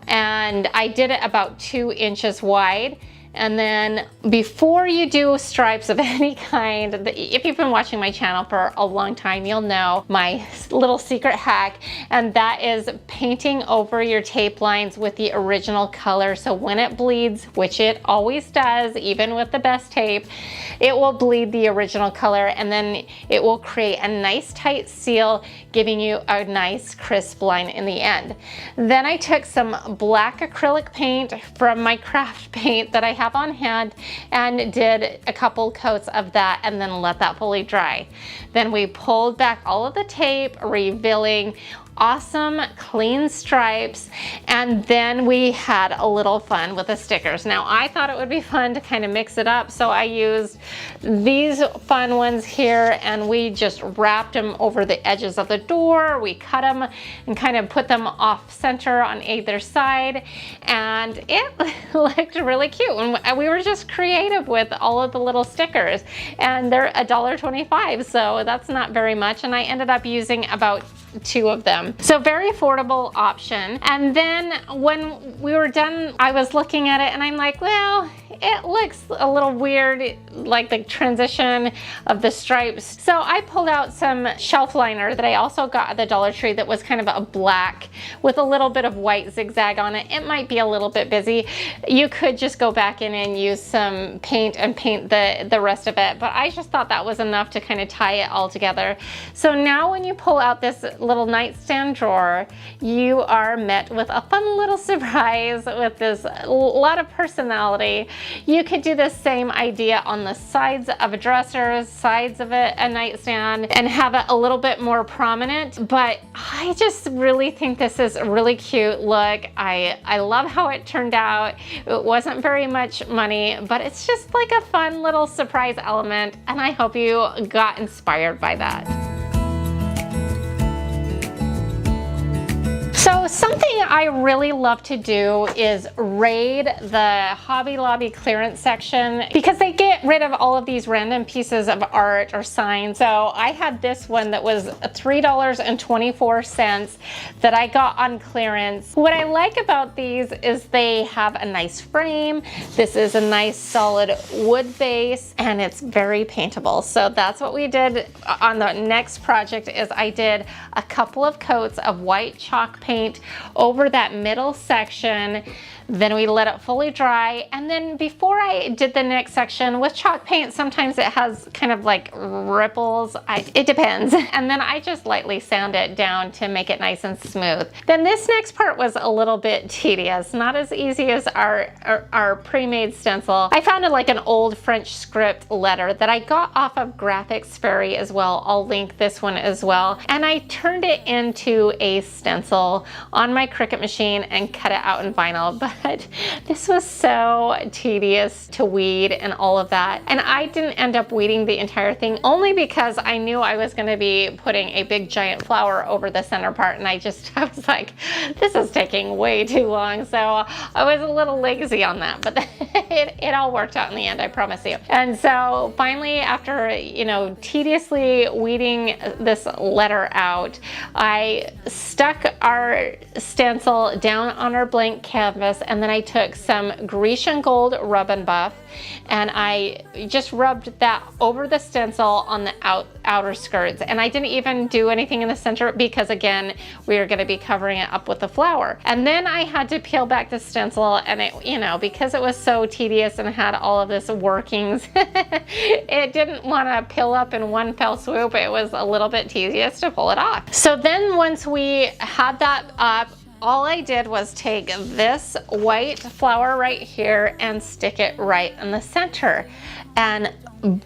and I did it about 2 inches wide. And then before you do stripes of any kind, if you've been watching my channel for a long time, you'll know my little secret hack, and that is painting over your tape lines with the original color. So when it bleeds, which it always does, even with the best tape, it will bleed the original color, and then it will create a nice tight seal, giving you a nice crisp line in the end. Then I took some black acrylic paint from my craft paint that I have on hand and did a couple coats of that, and then let that fully dry. Then we pulled back all of the tape, revealing awesome clean stripes, and then we had a little fun with the stickers. Now I thought it would be fun to kind of mix it up, so I used these fun ones here, and we just wrapped them over the edges of the door. We cut them and kind of put them off center on either side, and it looked really cute. And we were just creative with all of the little stickers, and they're $1.25, so that's not very much, and I ended up using about 2 of them. So very affordable option. And then when we were done, I was looking at it and I'm like, well, it looks a little weird, like the transition of the stripes. So I pulled out some shelf liner that I also got at the Dollar Tree that was kind of a black with a little bit of white zigzag on it. It might be a little bit busy. You could just go back in and use some paint and paint the rest of it, but I just thought that was enough to kind of tie it all together. So now when you pull out this little nightstand drawer, you are met with a fun little surprise with this lot of personality. You could do the same idea on the sides of a dresser, sides of a nightstand, and have it a little bit more prominent. But I just really think this is a really cute look. I love how it turned out. It wasn't very much money, but it's just like a fun little surprise element, and I hope you got inspired by that. So something I really love to do is raid the Hobby Lobby clearance section, because they get rid of all of these random pieces of art or signs. So I had this one that was $3.24 that I got on clearance. What I like about these is they have a nice frame. This is a nice solid wood base, and it's very paintable. So that's what we did on the next project. Is I did a couple of coats of white chalk paint over that middle section. Then we let it fully dry, and then before I did the next section, with chalk paint sometimes it has kind of like ripples, it depends, and then I just lightly sand it down to make it nice and smooth. Then this next part was a little bit tedious, not as easy as our pre-made stencil. I found like an old French script letter that I got off of Graphics Fairy as well. I'll link this one as well, and I turned it into a stencil on my Cricut machine and cut it out in vinyl. But this was so tedious to weed and all of that, and I didn't end up weeding the entire thing, only because I knew I was going to be putting a big giant flower over the center part, and I was like, this is taking way too long. So I was a little lazy on that, but it all worked out in the end, I promise you. And so finally, after tediously weeding this letter out, I stuck our stencil down on our blank canvas, and then I took some Grecian gold rub and buff, and I just rubbed that over the stencil on the outer skirts, and I didn't even do anything in the center because, again, we are going to be covering it up with the flower. And then I had to peel back the stencil, and it, because it was so tedious and had all of this workings, it didn't want to peel up in one fell swoop. It was a little bit tedious to pull it off. So then once we had that up, all I did was take this white flower right here and stick it right in the center, and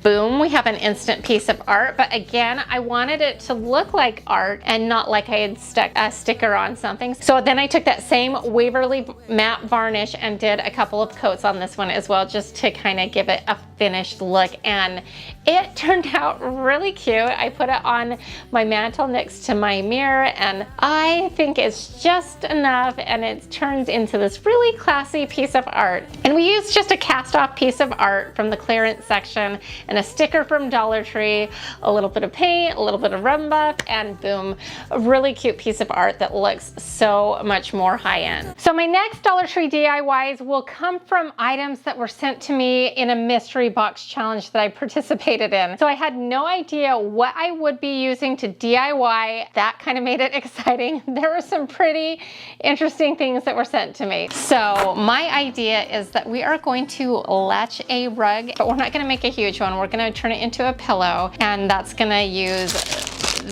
boom, we have an instant piece of art. But again, I wanted it to look like art and not like I had stuck a sticker on something. So then I took that same Waverly matte varnish and did a couple of coats on this one as well, just to kind of give it a finished look, and It turned out really cute. I put it on my mantle next to my mirror, and I think it's just enough, and it turns into this really classy piece of art. And we used just a cast off piece of art from the clearance section and a sticker from Dollar Tree, a little bit of paint, a little bit of rum buff, and boom, a really cute piece of art that looks so much more high-end. So my next Dollar Tree DIYs will come from items that were sent to me in a mystery box challenge that I participated in. So I had no idea what I would be using to DIY. That kind of made it exciting. There were some pretty interesting things that were sent to me. So my idea is that we are going to latch a rug, but we're not going to make a huge one. We're going to turn it into a pillow, and that's going to use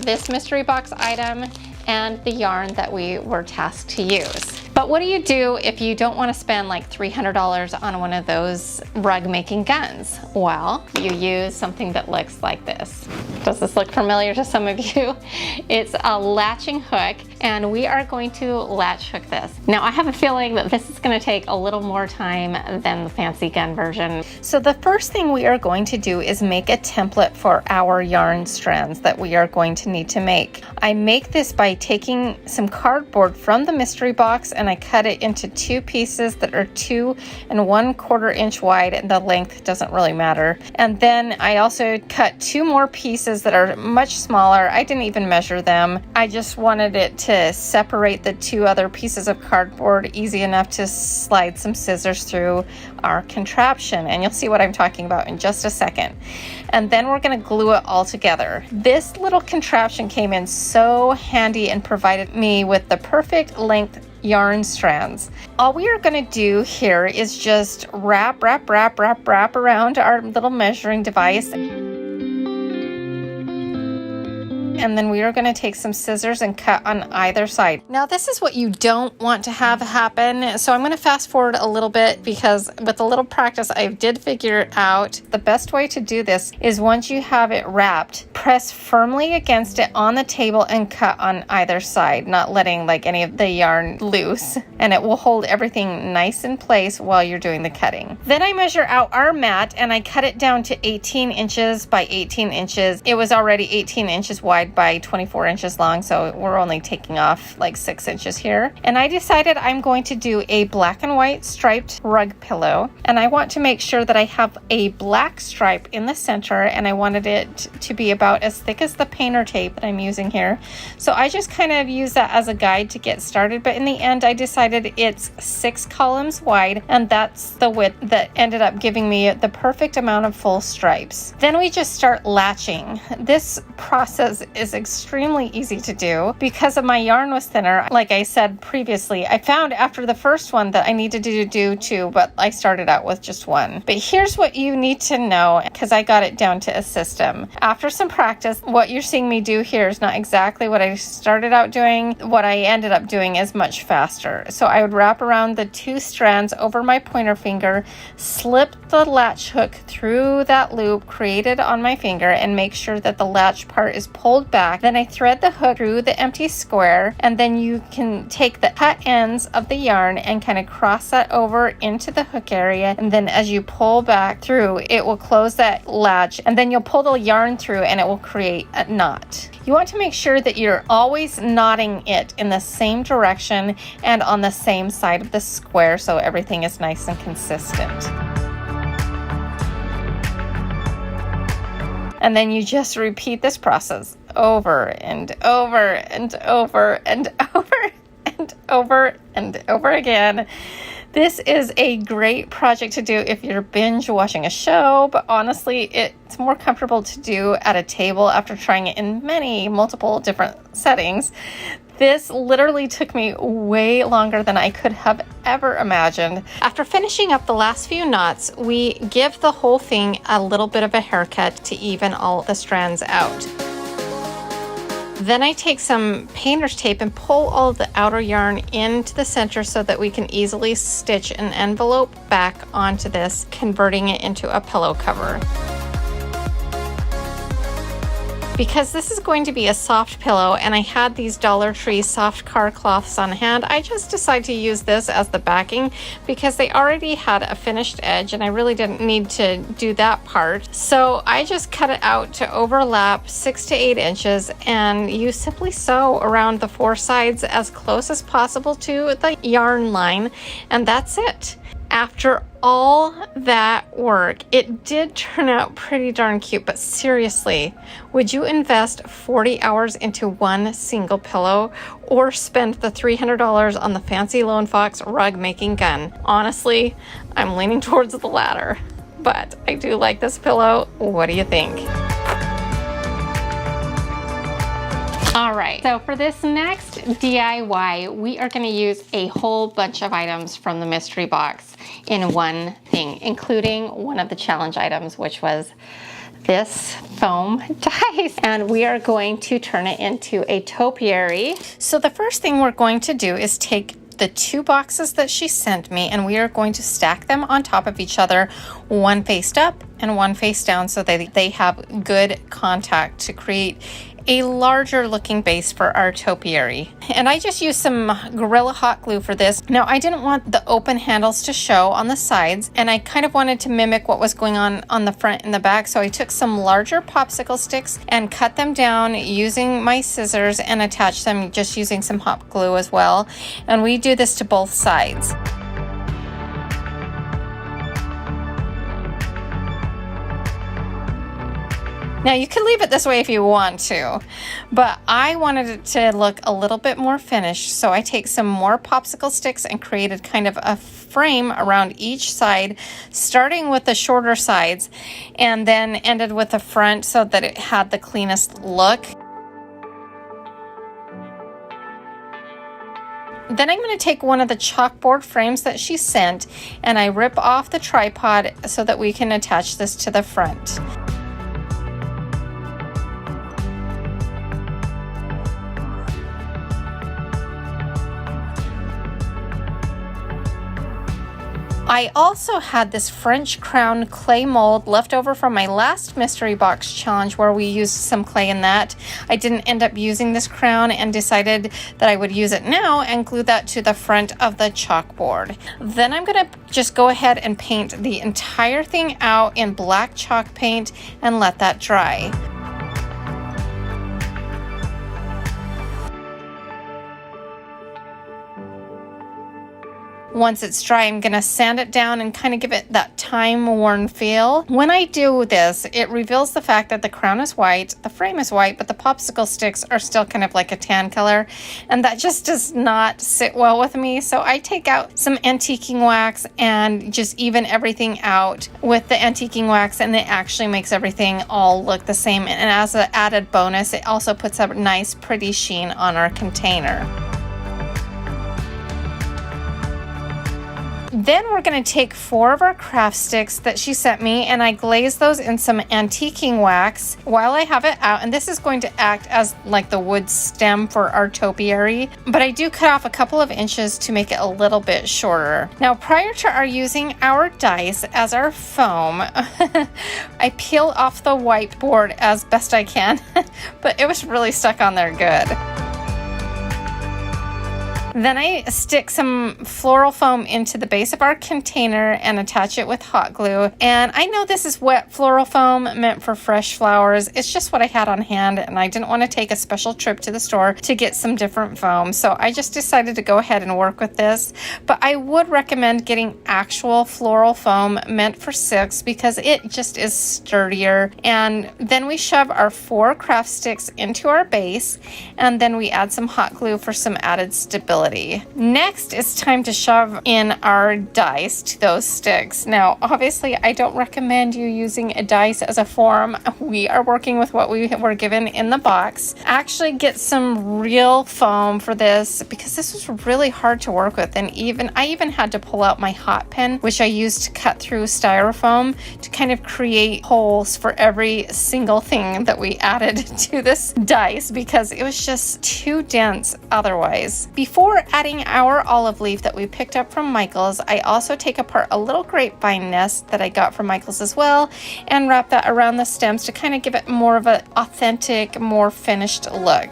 this mystery box item and the yarn that we were tasked to use. But what do you do if you don't want to spend like $300 on one of those rug making guns? Well, you use something that looks like this. Does this look familiar to some of you? It's a latching hook, and we are going to latch hook this. Now I have a feeling that this is going to take a little more time than the fancy gun version. So the first thing we are going to do is make a template for our yarn strands that we are going to need to make. I make this by taking some cardboard from the mystery box, and I cut it into two pieces that are 2 1/4 inch wide, and the length doesn't really matter. And then I also cut 2 more pieces that are much smaller. I didn't even measure them. I just wanted it to separate the 2 other pieces of cardboard easy enough to slide some scissors through our contraption. And you'll see what I'm talking about in just a second. And then we're going to glue it all together. This little contraption came in so handy and provided me with the perfect length yarn strands. All we are going to do here is just wrap around our little measuring device. And then we are going to take some scissors and cut on either side. Now this is what you don't want to have happen, so I'm going to fast forward a little bit because with a little practice I did figure out the best way to do this is once you have it wrapped, press firmly against it on the table and cut on either side, not letting like any of the yarn loose, and it will hold everything nice in place while you're doing the cutting. Then I measure out our mat and I cut it down to 18 inches by 18 inches. It was already 18 inches wide by 24 inches long, so we're only taking off like 6 inches here. And I decided I'm going to do a black and white striped rug pillow, and I want to make sure that I have a black stripe in the center, and I wanted it to be about as thick as the painter tape that I'm using here. So I just kind of use that as a guide to get started, but in the end I decided it's 6 columns wide, and that's the width that ended up giving me the perfect amount of full stripes. Then we just start latching. This process is extremely easy to do because of my yarn was thinner. Like I said previously, I found after the first one that I needed to do 2, but I started out with just 1. But here's what you need to know, because I got it down to a system. After some practice, what you're seeing me do here is not exactly what I started out doing. What I ended up doing is much faster. So I would wrap around the 2 strands over my pointer finger, slip the latch hook through that loop created on my finger, and make sure that the latch part is pulled back. Then I thread the hook through the empty square, and then you can take the cut ends of the yarn and kind of cross that over into the hook area, and then as you pull back through, it will close that latch, and then you'll pull the yarn through and it will create a knot. You want to make sure that you're always knotting it in the same direction and on the same side of the square so everything is nice and consistent. And then you just repeat this process over and over and over and over and over and over again. This is a great project to do if you're binge watching a show, but honestly, it's more comfortable to do at a table after trying it in multiple different settings. This literally took me way longer than I could have ever imagined. After finishing up the last few knots, we give the whole thing a little bit of a haircut to even all the strands out. Then I take some painter's tape and pull all of the outer yarn into the center so that we can easily stitch an envelope back onto this, converting it into a pillow cover. Because this is going to be a soft pillow and I had these Dollar Tree soft car cloths on hand, I just decided to use this as the backing because they already had a finished edge and I really didn't need to do that part. So I just cut it out to overlap 6 to 8 inches, and you simply sew around the 4 sides as close as possible to the yarn line, and that's it. After all that work, it did turn out pretty darn cute, but seriously, would you invest 40 hours into one single pillow or spend the $300 on the fancy Lone Fox rug making gun? Honestly, I'm leaning towards the latter, but I do like this pillow. What do you think? All right, so for this next DIY, we are going to use a whole bunch of items from the mystery box in one thing, including one of the challenge items, which was this foam dice, and we are going to turn it into a topiary. So the first thing we're going to do is take the 2 boxes that she sent me, and we are going to stack them on top of each other, one face up and one face down, so that they have good contact to create a larger looking base for our topiary. And I just used some Gorilla hot glue for this. Now, I didn't want the open handles to show on the sides, and I kind of wanted to mimic what was going on the front and the back, so I took some larger popsicle sticks and cut them down using my scissors and attached them just using some hot glue as well. And we do this to both sides. Now you could leave it this way if you want to, but I wanted it to look a little bit more finished, so I take some more popsicle sticks and created kind of a frame around each side, starting with the shorter sides and then ended with the front so that it had the cleanest look. Then I'm going to take one of the chalkboard frames that she sent and I rip off the tripod so that we can attach this to the front. I also had this French crown clay mold left over from my last mystery box challenge where we used some clay in that. I didn't end up using this crown and decided that I would use it now and glue that to the front of the chalkboard. Then I'm going to just go ahead and paint the entire thing out in black chalk paint and let that dry. Once it's dry, I'm going to sand it down and kind of give it that time-worn feel. When I do this, it reveals the fact that the crown is white, the frame is white, but the popsicle sticks are still kind of like a tan color, and that just does not sit well with me. So I take out some antiquing wax and just even everything out with the antiquing wax, and it actually makes everything all look the same. And as an added bonus, it also puts a nice pretty sheen on our container. Then we're going to take 4 of our craft sticks that she sent me, and I glaze those in some antiquing wax while I have it out, and this is going to act as like the wood stem for our topiary, but I do cut off a couple of inches to make it a little bit shorter. Now, prior to our using our dice as our foam, I peel off the whiteboard as best I can, but it was really stuck on there good. Then I stick some floral foam into the base of our container and attach it with hot glue. And I know this is wet floral foam meant for fresh flowers. It's just what I had on hand, and I didn't want to take a special trip to the store to get some different foam. So I just decided to go ahead and work with this. But I would recommend getting actual floral foam meant for silks because it just is sturdier. And then we shove our 4 craft sticks into our base, and then we add some hot glue for some added stability. Next, it's time to shove in our dice to those sticks. Now, obviously, I don't recommend you using a dice as a form. We are working with what we were given in the box. Actually, get some real foam for this because this was really hard to work with. And I even had to pull out my hot pen, which I used to cut through styrofoam to kind of create holes for every single thing that we added to this dice because it was just too dense otherwise. Before Before adding our olive leaf that we picked up from Michael's, I also take apart a little grapevine nest that I got from Michael's as well and wrap that around the stems to kind of give it more of an authentic, more finished look.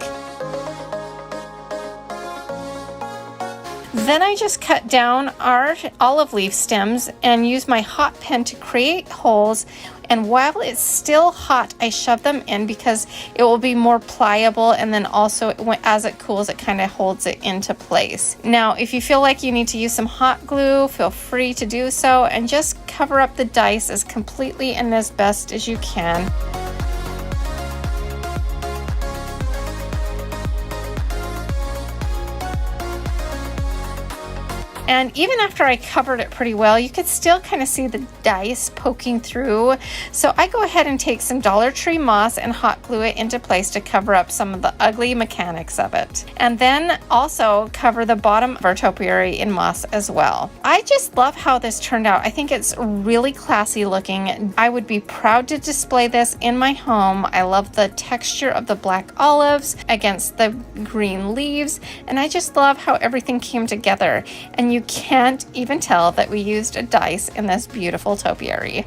Then I just cut down our olive leaf stems and use my hot pen to create holes, and while it's still hot I shove them in because it will be more pliable, and then also as it cools it kind of holds it into place. Now if you feel like you need to use some hot glue, feel free to do so, and just cover up the dice as completely and as best as you can. And even after I covered it pretty well, you could still kind of see the dice poking through. So I go ahead and take some Dollar Tree moss and hot glue it into place to cover up some of the ugly mechanics of it. And then also cover the bottom of our topiary in moss as well. I just love how this turned out. I think it's really classy looking. I would be proud to display this in my home. I love the texture of the black olives against the green leaves. And I just love how everything came together. And you can't even tell that we used a dice in this beautiful topiary.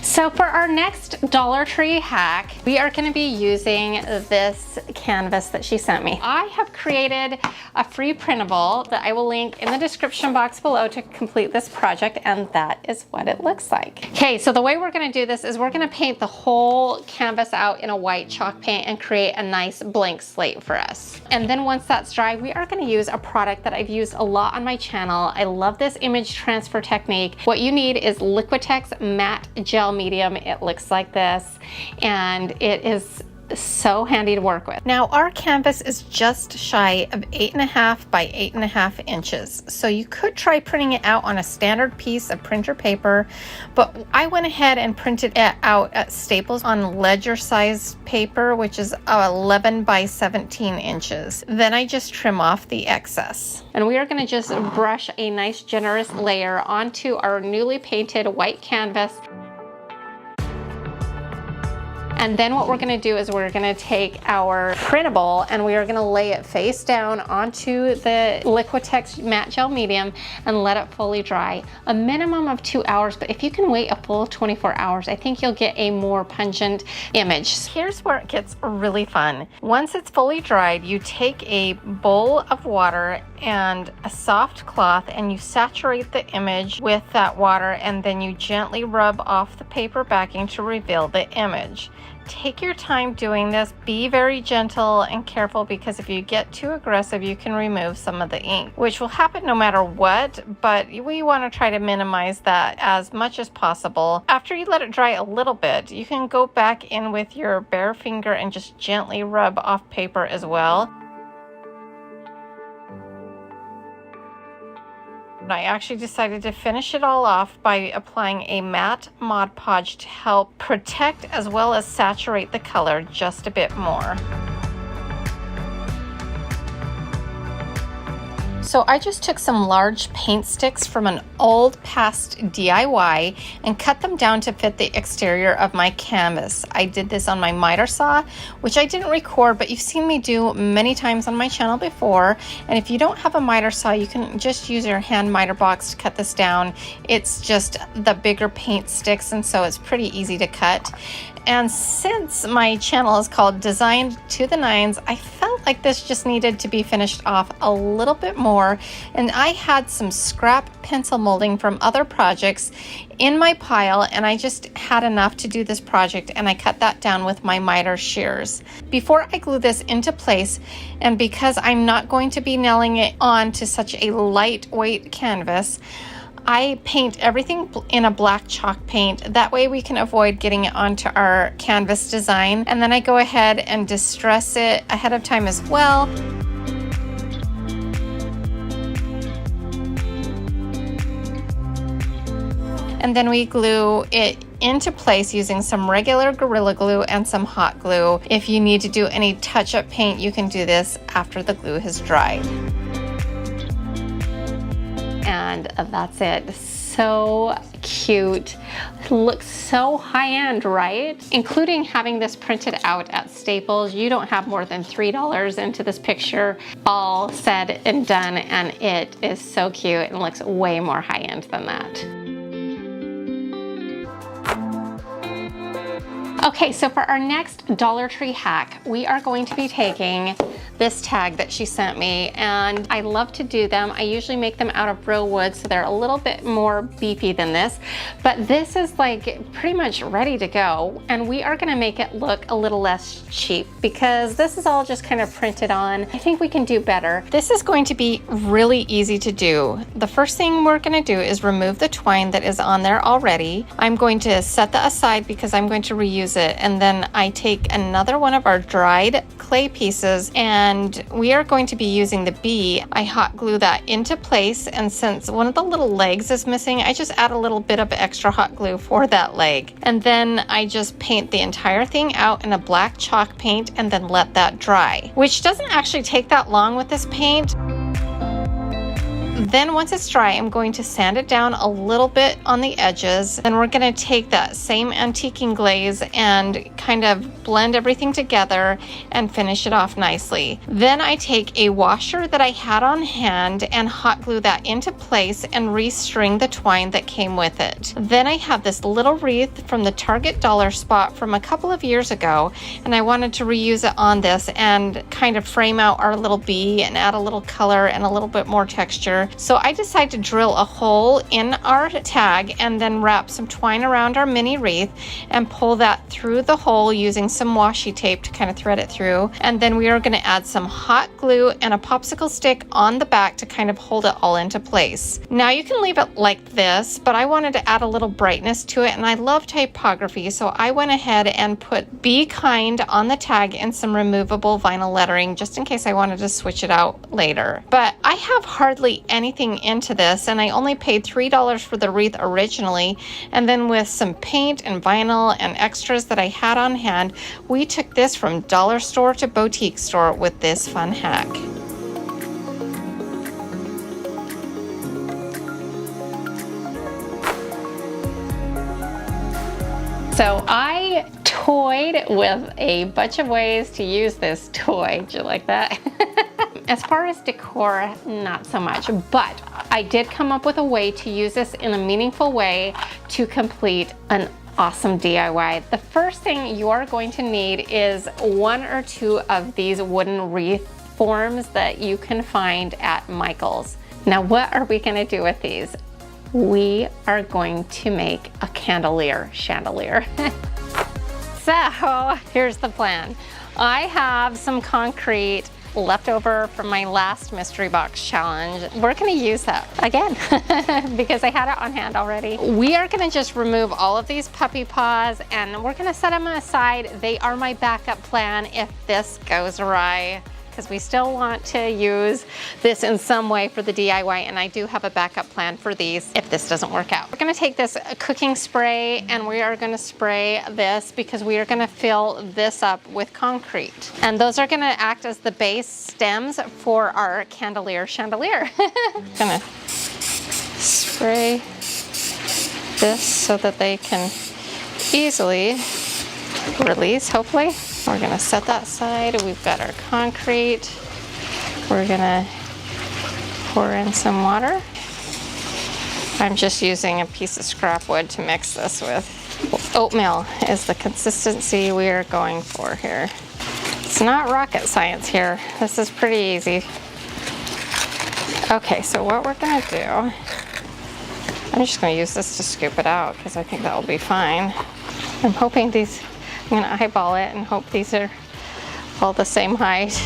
So for our next Dollar Tree hack, we are going to be using this canvas that she sent me. I have created a free printable that I will link in the description box below to complete this project, and that is what it looks like. Okay, so the way we're going to do this is we're going to paint the whole canvas out in a white chalk paint and create a nice blank slate for us. And then once that's dry, we are going to use a product that I've used a lot on my channel. I love this image transfer technique. What you need is Liquitex matte gel medium. It looks like this, and it is so handy to work with. Now our canvas is just shy of 8.5 by 8.5 inches, so you could try printing it out on a standard piece of printer paper, but I went ahead and printed it out at Staples on ledger size paper, which is 11 by 17 inches. Then I just trim off the excess. And we are going to just brush a nice generous layer onto our newly painted white canvas. And then what we're gonna do is we're gonna take our printable and we are gonna lay it face down onto the Liquitex matte gel medium and let it fully dry. A minimum of 2 hours, but if you can wait a full 24 hours, I think you'll get a more pungent image. Here's where it gets really fun. Once it's fully dried, you take a bowl of water and a soft cloth and you saturate the image with that water, and then you gently rub off the paper backing to reveal the image. Take your time doing this. Be very gentle and careful, because if you get too aggressive, you can remove some of the ink, which will happen no matter what, but we want to try to minimize that as much as possible. After you let it dry a little bit, you can go back in with your bare finger and just gently rub off paper as well. I actually decided to finish it all off by applying a matte Mod Podge to help protect as well as saturate the color just a bit more. So I just took some large paint sticks from an old past DIY and cut them down to fit the exterior of my canvas. I did this on my miter saw, which I didn't record, but you've seen me do many times on my channel before. And if you don't have a miter saw, you can just use your hand miter box to cut this down. It's just the bigger paint sticks, and so it's pretty easy to cut. And since my channel is called Designed to the Nines, I felt like this just needed to be finished off a little bit more. And I had some scrap pencil molding from other projects in my pile, and I just had enough to do this project, and I cut that down with my miter shears. Before I glue this into place, and because I'm not going to be nailing it on to such a lightweight canvas, I paint everything in a black chalk paint. That way we can avoid getting it onto our canvas design. And then I go ahead and distress it ahead of time as well. And then we glue it into place using some regular Gorilla Glue and some hot glue. If you need to do any touch-up paint, you can do this after the glue has dried. And that's it. So cute. It looks so high-end, right? Including having this printed out at Staples, you don't have more than $3 into this picture, all said and done, and it is so cute and looks way more high-end than that. Okay, so for our next Dollar Tree hack, we are going to be taking this tag that she sent me, and I love to do them. I usually make them out of real wood, so they're a little bit more beefy than this, but this is like pretty much ready to go, and we are gonna make it look a little less cheap because this is all just kind of printed on. I think we can do better. This is going to be really easy to do. The first thing we're gonna do is remove the twine that is on there already. I'm going to set that aside because I'm going to reuse it, and then I take another one of our dried clay pieces, and we are going to be using the bee. I hot glue that into place, and since one of the little legs is missing, I just add a little bit of extra hot glue for that leg, and then I just paint the entire thing out in a black chalk paint and then let that dry, which doesn't actually take that long with this paint. Then once it's dry, I'm going to sand it down a little bit on the edges. Then we're going to take that same antiquing glaze and kind of blend everything together and finish it off nicely. Then I take a washer that I had on hand and hot glue that into place and restring the twine that came with it. Then I have this little wreath from the Target dollar spot from a couple of years ago, and I wanted to reuse it on this and kind of frame out our little bee and add a little color and a little bit more texture. So I decided to drill a hole in our tag and then wrap some twine around our mini wreath and pull that through the hole using some washi tape to kind of thread it through. And then we are going to add some hot glue and a popsicle stick on the back to kind of hold it all into place. Now you can leave it like this, but I wanted to add a little brightness to it, and I love typography, so I went ahead and put Be Kind on the tag and some removable vinyl lettering just in case I wanted to switch it out later. But I have hardly anything into this, and I only paid $3 for the wreath originally, and then with some paint and vinyl and extras that I had on hand, we took this from dollar store to boutique store with this fun hack. So I toyed with a bunch of ways to use this toy. Did you like that? As far as decor, not so much, but I did come up with a way to use this in a meaningful way to complete an awesome DIY. The first thing you are going to need is one or two of these wooden wreath forms that you can find at Michael's. Now, what are we gonna do with these? We are going to make a chandelier. So here's the plan. I have some concrete left over from my last mystery box challenge. We're gonna use that again because I had it on hand already. We are gonna just remove all of these puppy paws and we're gonna set them aside. They are my backup plan if this goes awry, because we still want to use this in some way for the DIY, and I do have a backup plan for these if this doesn't work out. We're gonna take this cooking spray and we are gonna spray this because we are gonna fill this up with concrete. And those are gonna act as the base stems for our chandelier. Gonna spray this so that they can easily release, hopefully. We're gonna set that aside. We've got our concrete. We're gonna pour in some water. I'm just using a piece of scrap wood to mix this with. Oatmeal is the consistency we are going for here. It's not rocket science here. This is pretty easy. Okay, so what we're gonna do, I'm just gonna use this to scoop it out because I think that will be fine. I'm hoping these, I'm gonna eyeball it and hope these are all the same height.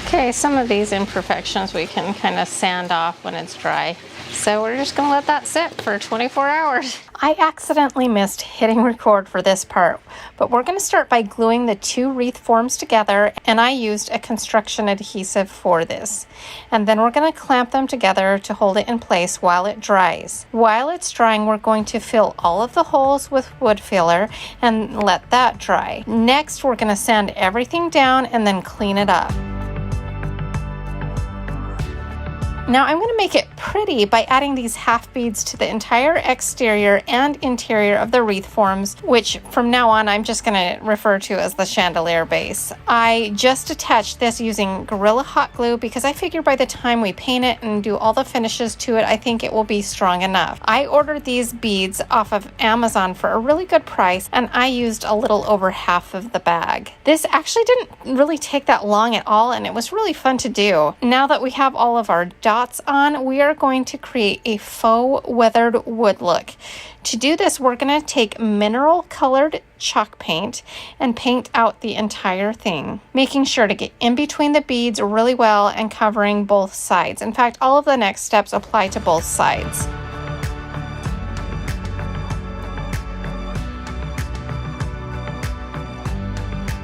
Okay, some of these imperfections we can kind of sand off when it's dry. So we're just gonna let that sit for 24 hours. I accidentally missed hitting record for this part, but we're gonna start by gluing the two wreath forms together, and I used a construction adhesive for this. And then we're gonna clamp them together to hold it in place while it dries. While it's drying, we're going to fill all of the holes with wood filler and let that dry. Next, we're gonna sand everything down and then clean it up. Now I'm going to make it pretty by adding these half beads to the entire exterior and interior of the wreath forms, which from now on I'm just going to refer to as the chandelier base. I just attached this using Gorilla Hot Glue because I figure by the time we paint it and do all the finishes to it, I think it will be strong enough. I ordered these beads off of Amazon for a really good price, and I used a little over half of the bag. This actually didn't really take that long at all, and it was really fun to do. Now that we have all of our dots on, we are going to create a faux weathered wood look. To do this, we're going to take mineral colored chalk paint and paint out the entire thing, making sure to get in between the beads really well and covering both sides. In fact, all of the next steps apply to both sides.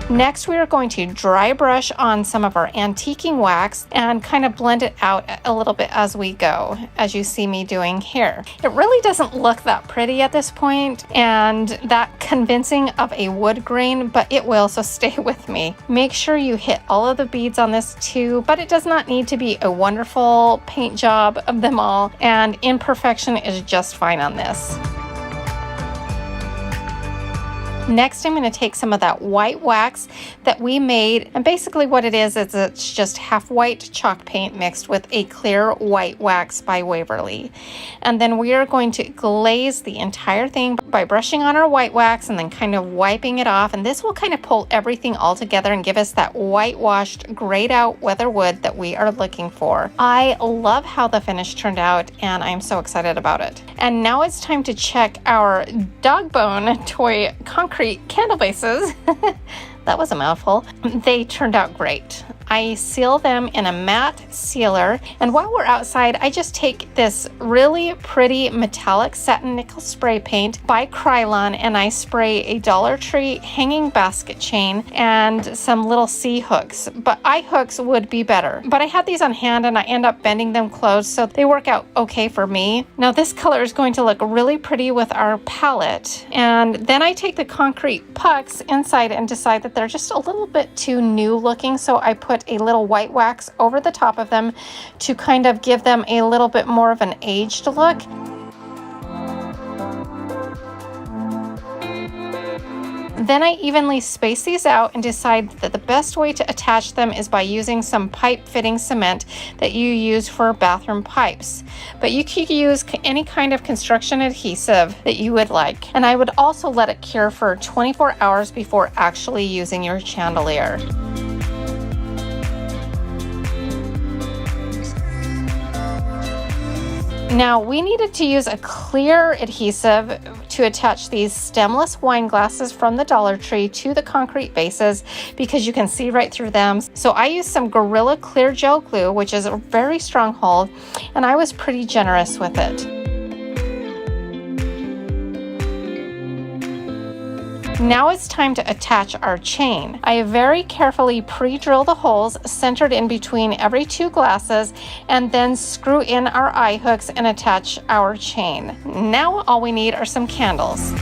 Next, we are going to dry brush on some of our antiquing wax and kind of blend it out a little bit as we go, as you see me doing here. It really doesn't look that pretty at this point and that convincing of a wood grain, but it will, so stay with me. Make sure you hit all of the beads on this too, but it does not need to be a wonderful paint job of them all, and imperfection is just fine on this. Next, I'm going to take some of that white wax that we made, and basically what it is it's just half white chalk paint mixed with a clear white wax by Waverly. And then we are going to glaze the entire thing by brushing on our white wax and then kind of wiping it off, and this will kind of pull everything all together and give us that whitewashed, grayed out weather wood that we are looking for. I love how the finish turned out, and I'm so excited about it. And now it's time to check our dog bone toy concrete candle bases. That was a mouthful. They turned out great. I seal them in a matte sealer, and while we're outside, I just take this really pretty metallic satin nickel spray paint by Krylon, and I spray a Dollar Tree hanging basket chain and some little C hooks, but I hooks would be better. But I had these on hand and I end up bending them closed, so they work out okay for me. Now this color is going to look really pretty with our palette, and then I take the concrete pucks inside and decide that they're just a little bit too new looking, so I put a little white wax over the top of them to kind of give them a little bit more of an aged look. Then I evenly space these out and decide that the best way to attach them is by using some pipe fitting cement that you use for bathroom pipes. But you can use any kind of construction adhesive that you would like. And I would also let it cure for 24 hours before actually using your chandelier. Now we needed to use a clear adhesive to attach these stemless wine glasses from the Dollar Tree to the concrete bases because you can see right through them. So I used some Gorilla Clear Gel Glue, which is a very strong hold, and I was pretty generous with it. Now it's time to attach our chain. I very carefully pre-drill the holes centered in between every two glasses and then screw in our eye hooks and attach our chain. Now all we need are some candles.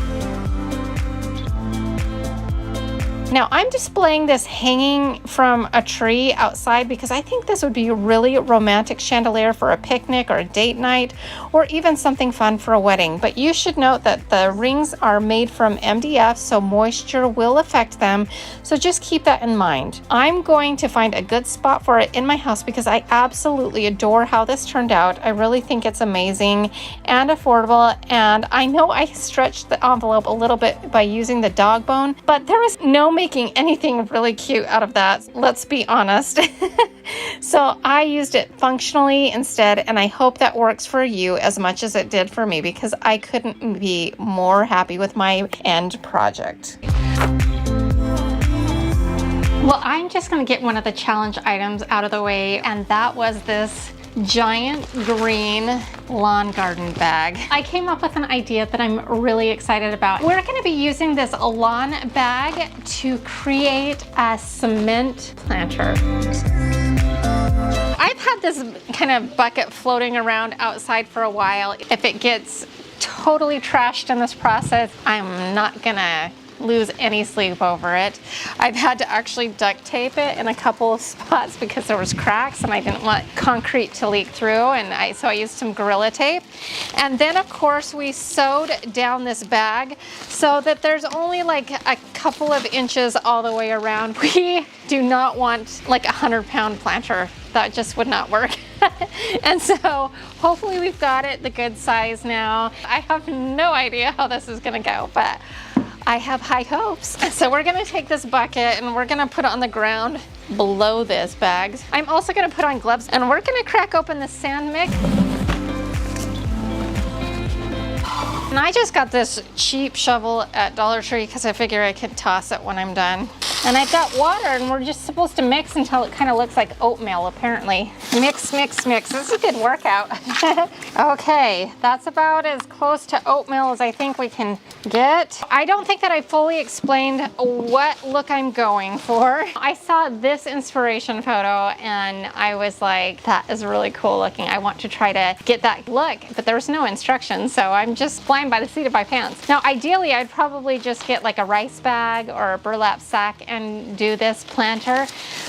Now I'm displaying this hanging from a tree outside because I think this would be a really romantic chandelier for a picnic or a date night, or even something fun for a wedding. But you should note that the rings are made from MDF, so moisture will affect them, so just keep that in mind. I'm going to find a good spot for it in my house because I absolutely adore how this turned out. I really think it's amazing and affordable, and I know I stretched the envelope a little bit by using the dog bone, but there was no making anything really cute out of that, let's be honest. So I used it functionally instead, and I hope that works for you as much as it did for me because I couldn't be more happy with my end project. Well, I'm just going to get one of the challenge items out of the way, and that was this giant green lawn garden bag. I came up with an idea that I'm really excited about. We're going to be using this lawn bag to create a cement planter. I've had this kind of bucket floating around outside for a while. If it gets totally trashed in this process, I'm not gonna lose any sleep over it. I've had to actually duct tape it in a couple of spots because there was cracks and I didn't want concrete to leak through, and so I used some Gorilla Tape. And then of course we sewed down this bag so that there's only like a couple of inches all the way around. We do not want like a 100-pound planter. That just would not work. And so hopefully we've got it the good size now. I have no idea how this is gonna go, but I have high hopes. So we're gonna take this bucket and we're gonna put it on the ground below this bag. I'm also gonna put on gloves and we're gonna crack open the sand mix. And I just got this cheap shovel at Dollar Tree because I figure I can toss it when I'm done. And I've got water and we're just supposed to mix until it kind of looks like oatmeal apparently. Mix, mix, mix. This is a good workout. Okay, that's about as close to oatmeal as I think we can get. I don't think that I fully explained what look I'm going for. I saw this inspiration photo and I was like, that is really cool looking. I want to try to get that look, but there was no instructions, so I'm just flying by the seat of my pants. Now, ideally, I'd probably just get like a rice bag or a burlap sack and do this planter,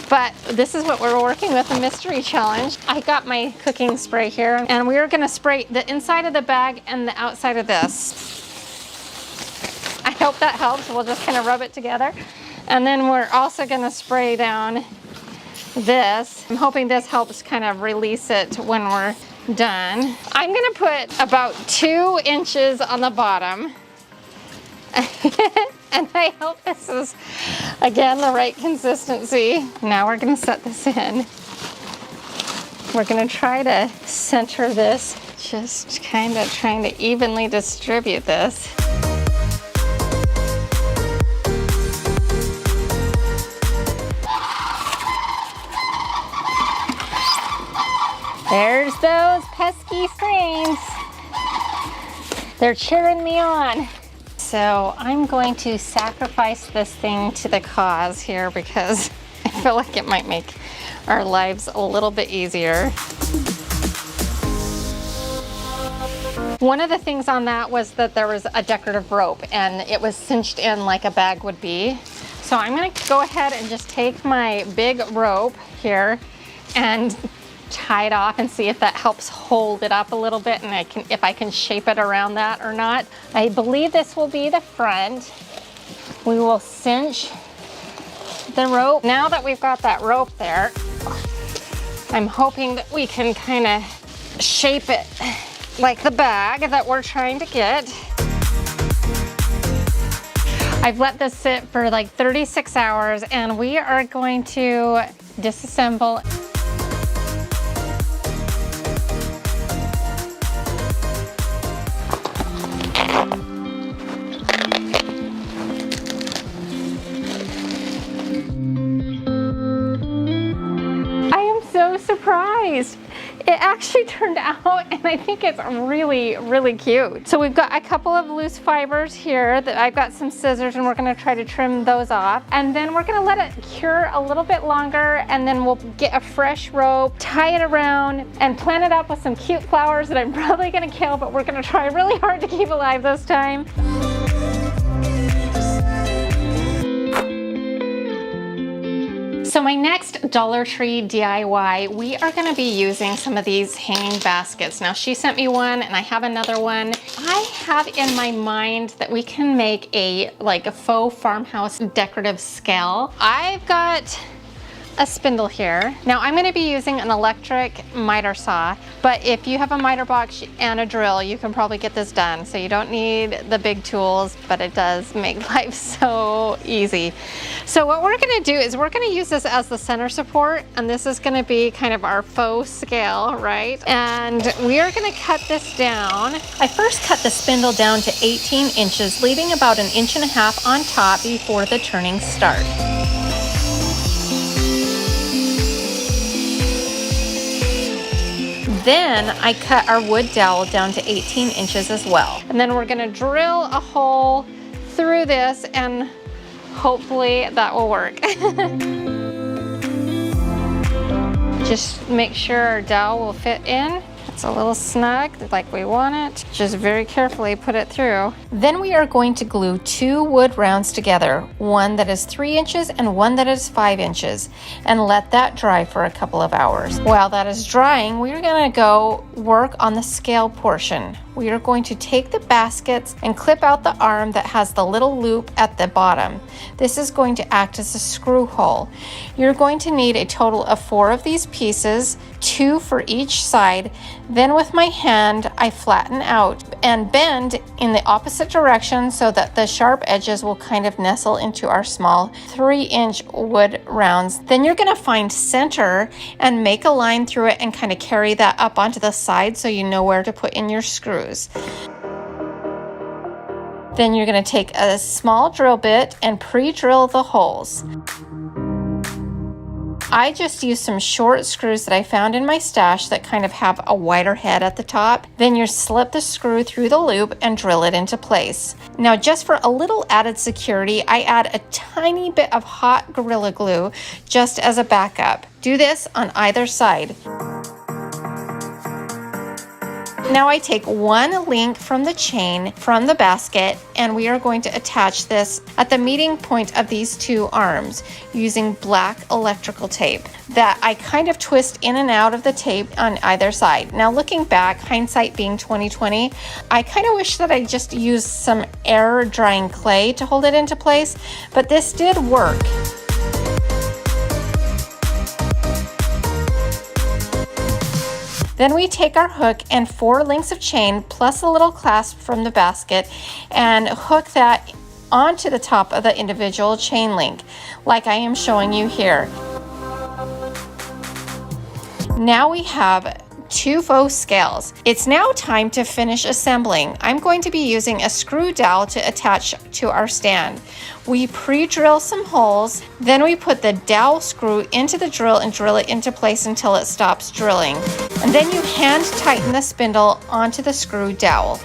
but this is what we're working with, a mystery challenge. I got my cooking spray here and we are gonna spray the inside of the bag and the outside of this. I hope that helps. We'll just kind of rub it together. And then we're also gonna spray down this. I'm hoping this helps kind of release it when we're done. I'm gonna put about 2 inches on the bottom. And I hope this is, again, the right consistency. Now we're gonna set this in. We're gonna try to center this, just kind of trying to evenly distribute this. There's those pesky frames. They're cheering me on. So I'm going to sacrifice this thing to the cause here because I feel like it might make our lives a little bit easier. One of the things on that was that there was a decorative rope and it was cinched in like a bag would be. So I'm gonna go ahead and just take my big rope here and tie it off and see if that helps hold it up a little bit and if I can shape it around that or not. I believe this will be the front. We will cinch the rope. Now that we've got that rope there, I'm hoping that we can kind of shape it like the bag that we're trying to get. I've let this sit for like 36 hours and we are going to disassemble. Surprised. It actually turned out and I think it's really, really cute. So we've got a couple of loose fibers here that I've got some scissors and we're gonna try to trim those off. And then we're gonna let it cure a little bit longer and then we'll get a fresh rope, tie it around and plant it up with some cute flowers that I'm probably gonna kill, but we're gonna try really hard to keep alive this time. So my next Dollar Tree DIY, we are gonna be using some of these hanging baskets. Now she sent me one and I have another one. I have in my mind that we can make a faux farmhouse decorative scale. I've got a spindle here. Now I'm gonna be using an electric miter saw, but if you have a miter box and a drill, you can probably get this done. So you don't need the big tools, but it does make life so easy. So what we're gonna do is we're gonna use this as the center support, and this is gonna be kind of our faux scale, right? And we are gonna cut this down. I first cut the spindle down to 18 inches, leaving about 1.5 inches on top before the turning start. Then I cut our wood dowel down to 18 inches as well. And then we're gonna drill a hole through this and hopefully that will work. Just make sure our dowel will fit in. It's a little snug like we want it. Just very carefully put it through. Then we are going to glue 2 wood rounds together, one that is 3 inches and one that is 5 inches, and let that dry for a couple of hours. While that is drying, we're going to go work on the scale portion. We are going to take the baskets and clip out the arm that has the little loop at the bottom. This is going to act as a screw hole. You're going to need a total of 4 of these pieces, 2 for each side. Then with my hand, I flatten out and bend in the opposite direction so that the sharp edges will kind of nestle into our small 3-inch wood rounds. Then you're going to find center and make a line through it and kind of carry that up onto the side so you know where to put in your screws. Then you're going to take a small drill bit and pre-drill the holes. I just used some short screws that I found in my stash that kind of have a wider head at the top. Then you slip the screw through the loop and drill it into place. Now, just for a little added security, I add a tiny bit of hot Gorilla Glue just as a backup. Do this on either side. Now I take 1 link from the chain from the basket, and we are going to attach this at the meeting point of these 2 arms using black electrical tape that I kind of twist in and out of the tape on either side. Now looking back, hindsight being 2020, I kind of wish that I just used some air drying clay to hold it into place, but this did work. Then we take our hook and 4 links of chain plus a little clasp from the basket and hook that onto the top of the individual chain link, like I am showing you here. Now we have 2 faux scales. It's now time to finish assembling. I'm going to be using a screw dowel to attach to our stand. We pre-drill some holes, then we put the dowel screw into the drill and drill it into place until it stops drilling. And then you hand tighten the spindle onto the screw dowel.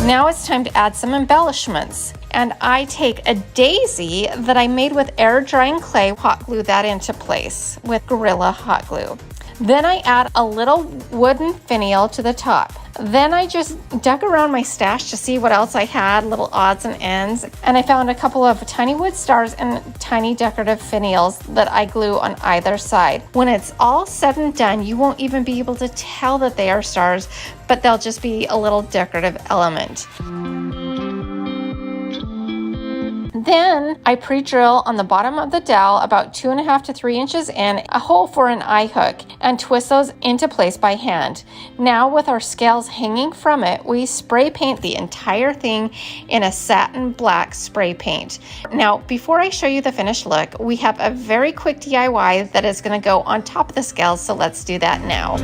Now it's time to add some embellishments. And I take a daisy that I made with air drying clay, hot glue that into place with Gorilla Hot Glue. Then I add a little wooden finial to the top. Then I just dug around my stash to see what else I had, little odds and ends, and I found a couple of tiny wood stars and tiny decorative finials that I glue on either side. When it's all said and done, you won't even be able to tell that they are stars, but they'll just be a little decorative element. Then I pre-drill on the bottom of the dowel about 2.5 to 3 inches in a hole for an eye hook and twist those into place by hand. Now with our scales hanging from it, we spray paint the entire thing in a satin black spray paint. Now before I show you the finished look, we have a very quick DIY that is going to go on top of the scales, so let's do that now.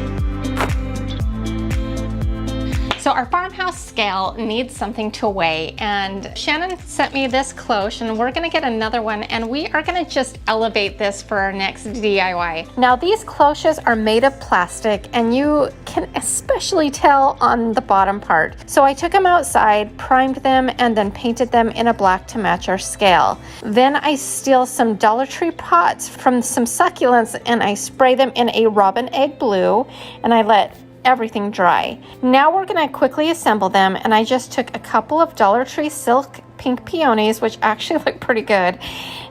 So our farmhouse scale needs something to weigh, and Shannon sent me this cloche, and we're gonna get another one, and we are gonna just elevate this for our next DIY. Now these cloches are made of plastic, and you can especially tell on the bottom part. So I took them outside, primed them, and then painted them in a black to match our scale. Then I steal some Dollar Tree pots from some succulents, and I spray them in a robin egg blue, and I let everything dry. Now we're going to quickly assemble them, and I just took a couple of Dollar Tree silk pink peonies, which actually look pretty good,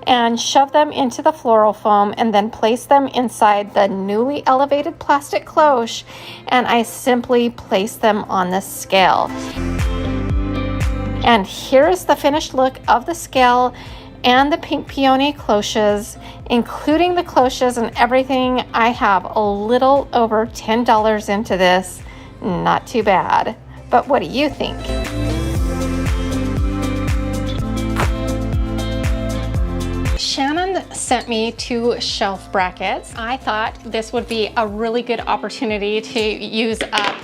and shoved them into the floral foam and then placed them inside the newly elevated plastic cloche, and I simply placed them on the scale. And here's the finished look of the scale and the pink peony cloches. Including the cloches and everything, I have a little over $10 into this. Not too bad. But what do you think? Shannon sent me 2 shelf brackets. I thought this would be a really good opportunity to use up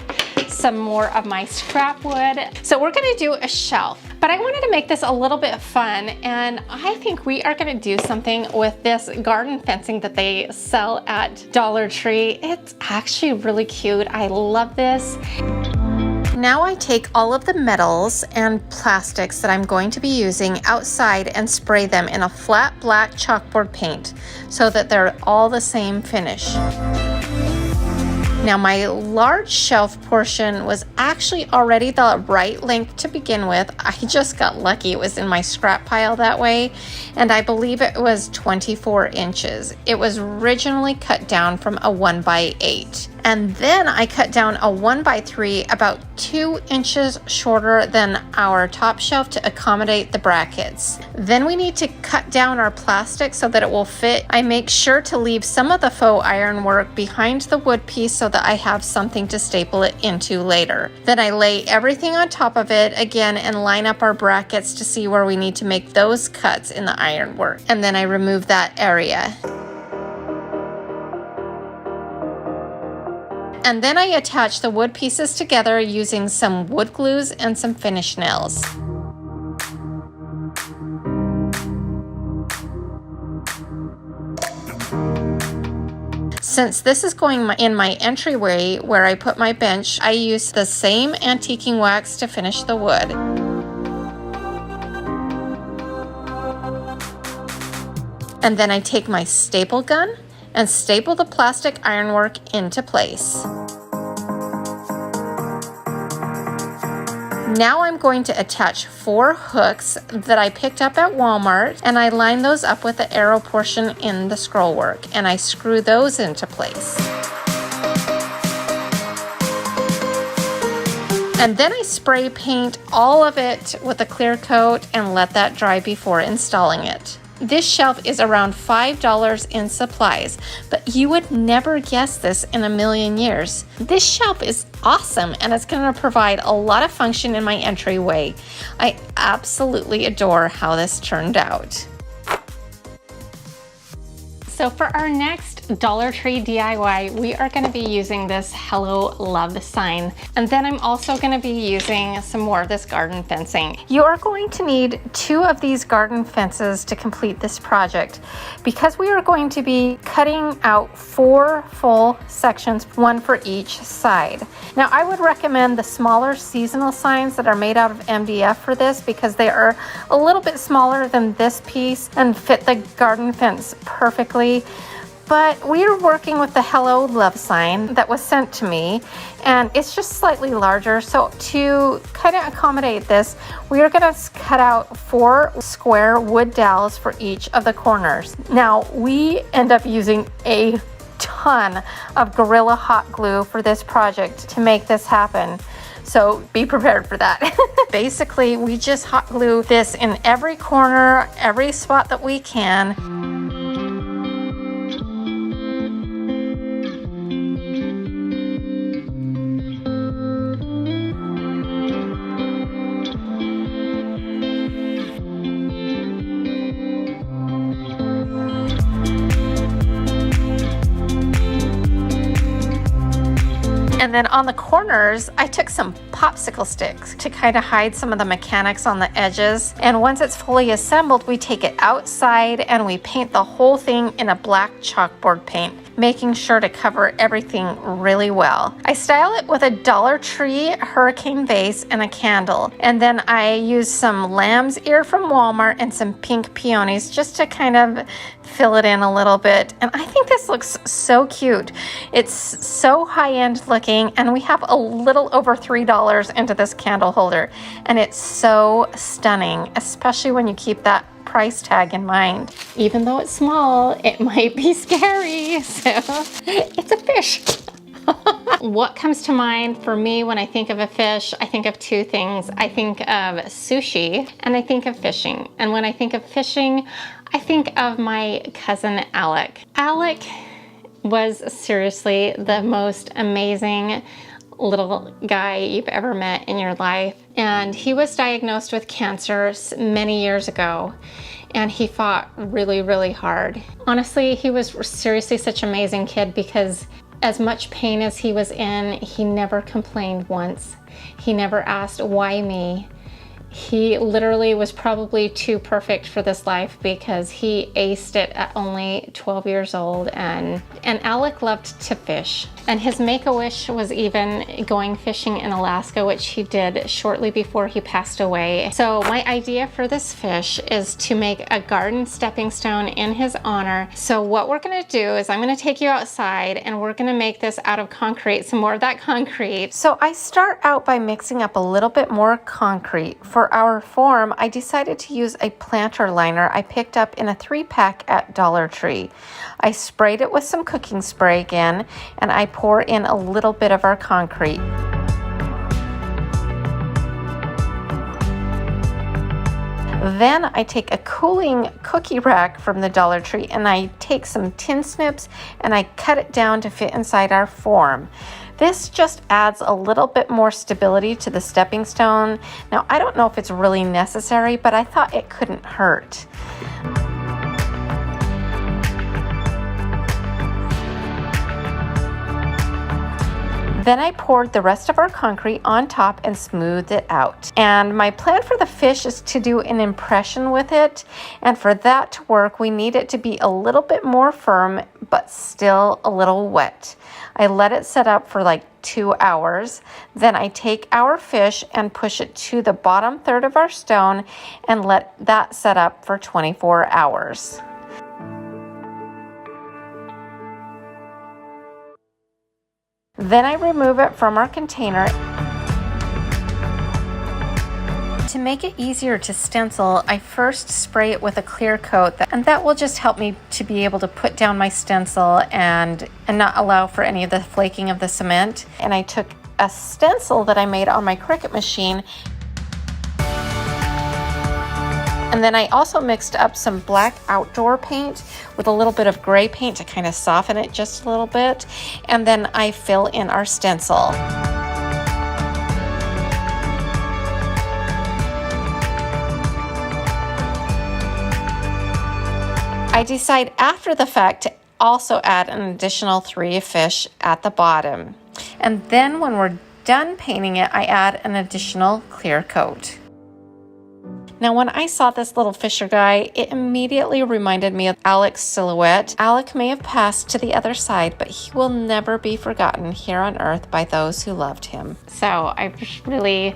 some more of my scrap wood. So we're gonna do a shelf, but I wanted to make this a little bit fun, and I think we are gonna do something with this garden fencing that they sell at Dollar Tree. It's actually really cute. I love this. Now I take all of the metals and plastics that I'm going to be using outside and spray them in a flat black chalkboard paint so that they're all the same finish. Now my large shelf portion was actually already the right length to begin with. I just got lucky. It was in my scrap pile that way, and I believe it was 24 inches. It was originally cut down from a 1x8. And then I cut down a 1x3 about 2 inches shorter than our top shelf to accommodate the brackets. Then we need to cut down our plastic so that it will fit. I make sure to leave some of the faux ironwork behind the wood piece so that I have something to staple it into later. Then I lay everything on top of it again and line up our brackets to see where we need to make those cuts in the ironwork. And then I remove that area. And then I attach the wood pieces together using some wood glues and some finish nails. Since this is going in my entryway where I put my bench, I use the same antiquing wax to finish the wood. And then I take my staple gun and staple the plastic ironwork into place. Now I'm going to attach 4 hooks that I picked up at Walmart, and I line those up with the arrow portion in the scroll work, and I screw those into place. And then I spray paint all of it with a clear coat and let that dry before installing it. This shelf is around $5 in supplies, but you would never guess this in a million years. This shelf is awesome, and it's going to provide a lot of function in my entryway. I absolutely adore how this turned out. So for our next Dollar Tree DIY, we are going to be using this Hello Love sign. And then I'm also going to be using some more of this garden fencing. You are going to need 2 of these garden fences to complete this project because we are going to be cutting out 4 full sections, 1 for each side. Now I would recommend the smaller seasonal signs that are made out of MDF for this because they are a little bit smaller than this piece and fit the garden fence perfectly. But we are working with the Hello Love sign that was sent to me, and it's just slightly larger. So to kind of accommodate this, we are going to cut out 4 square wood dowels for each of the corners. Now we end up using a ton of Gorilla hot glue for this project to make this happen. So be prepared for that. Basically, we just hot glue this in every corner, every spot that we can. And then on the corners, I took some popsicle sticks to kind of hide some of the mechanics on the edges. And once it's fully assembled, we take it outside and we paint the whole thing in a black chalkboard paint, making sure to cover everything really well. I style it with a Dollar Tree hurricane vase and a candle. And then I use some lamb's ear from Walmart and some pink peonies just to kind of fill it in a little bit. And I think this looks so cute. It's so high-end looking, and we have a little over $3 into this candle holder. And it's so stunning, especially when you keep that price tag in mind. Even though it's small, it might be scary. So it's a fish. What comes to mind for me when I think of a fish? I think of 2 things. I think of sushi and I think of fishing. And when I think of fishing, I think of my cousin Alec. Alec was seriously the most amazing little guy you've ever met in your life. And he was diagnosed with cancer many years ago. And he fought really, really hard. Honestly, he was seriously such an amazing kid because as much pain as he was in, he never complained once. He never asked, why me? He literally was probably too perfect for this life because he aced it at only 12 years old, and Alec loved to fish. And his make-a-wish was even going fishing in Alaska, which he did shortly before he passed away. So my idea for this fish is to make a garden stepping stone in his honor. So what we're gonna do is I'm gonna take you outside and we're gonna make this out of concrete, some more of that concrete. So I start out by mixing up a little bit more concrete. For our form, I decided to use a planter liner I picked up in a 3-pack at Dollar Tree. I sprayed it with some cooking spray again, and I pour in a little bit of our concrete. Then I take a cooling cookie rack from the Dollar Tree and I take some tin snips and I cut it down to fit inside our form. This just adds a little bit more stability to the stepping stone. Now, I don't know if it's really necessary, but I thought it couldn't hurt. Then I poured the rest of our concrete on top and smoothed it out. And my plan for the fish is to do an impression with it. And for that to work, we need it to be a little bit more firm, but still a little wet. I let it set up for like 2 hours. Then I take our fish and push it to the bottom third of our stone and let that set up for 24 hours. Then I remove it from our container. To make it easier to stencil, I first spray it with a clear coat, and that will just help me to be able to put down my stencil and not allow for any of the flaking of the cement. And I took a stencil that I made on my Cricut machine, and then I also mixed up some black outdoor paint with a little bit of gray paint to kind of soften it just a little bit. And then I fill in our stencil. I decide after the fact to also add an additional 3 fish at the bottom. And then when we're done painting it, I add an additional clear coat. Now, when I saw this little fisher guy, it immediately reminded me of Alec's silhouette. Alec may have passed to the other side, but he will never be forgotten here on Earth by those who loved him. So I really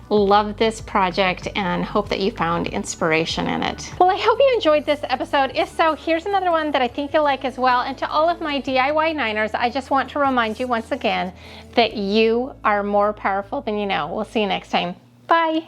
love this project and hope that you found inspiration in it. Well, I hope you enjoyed this episode. If so, here's another one that I think you'll like as well. And to all of my DIY Niners, I just want to remind you once again that you are more powerful than you know. We'll see you next time. Bye.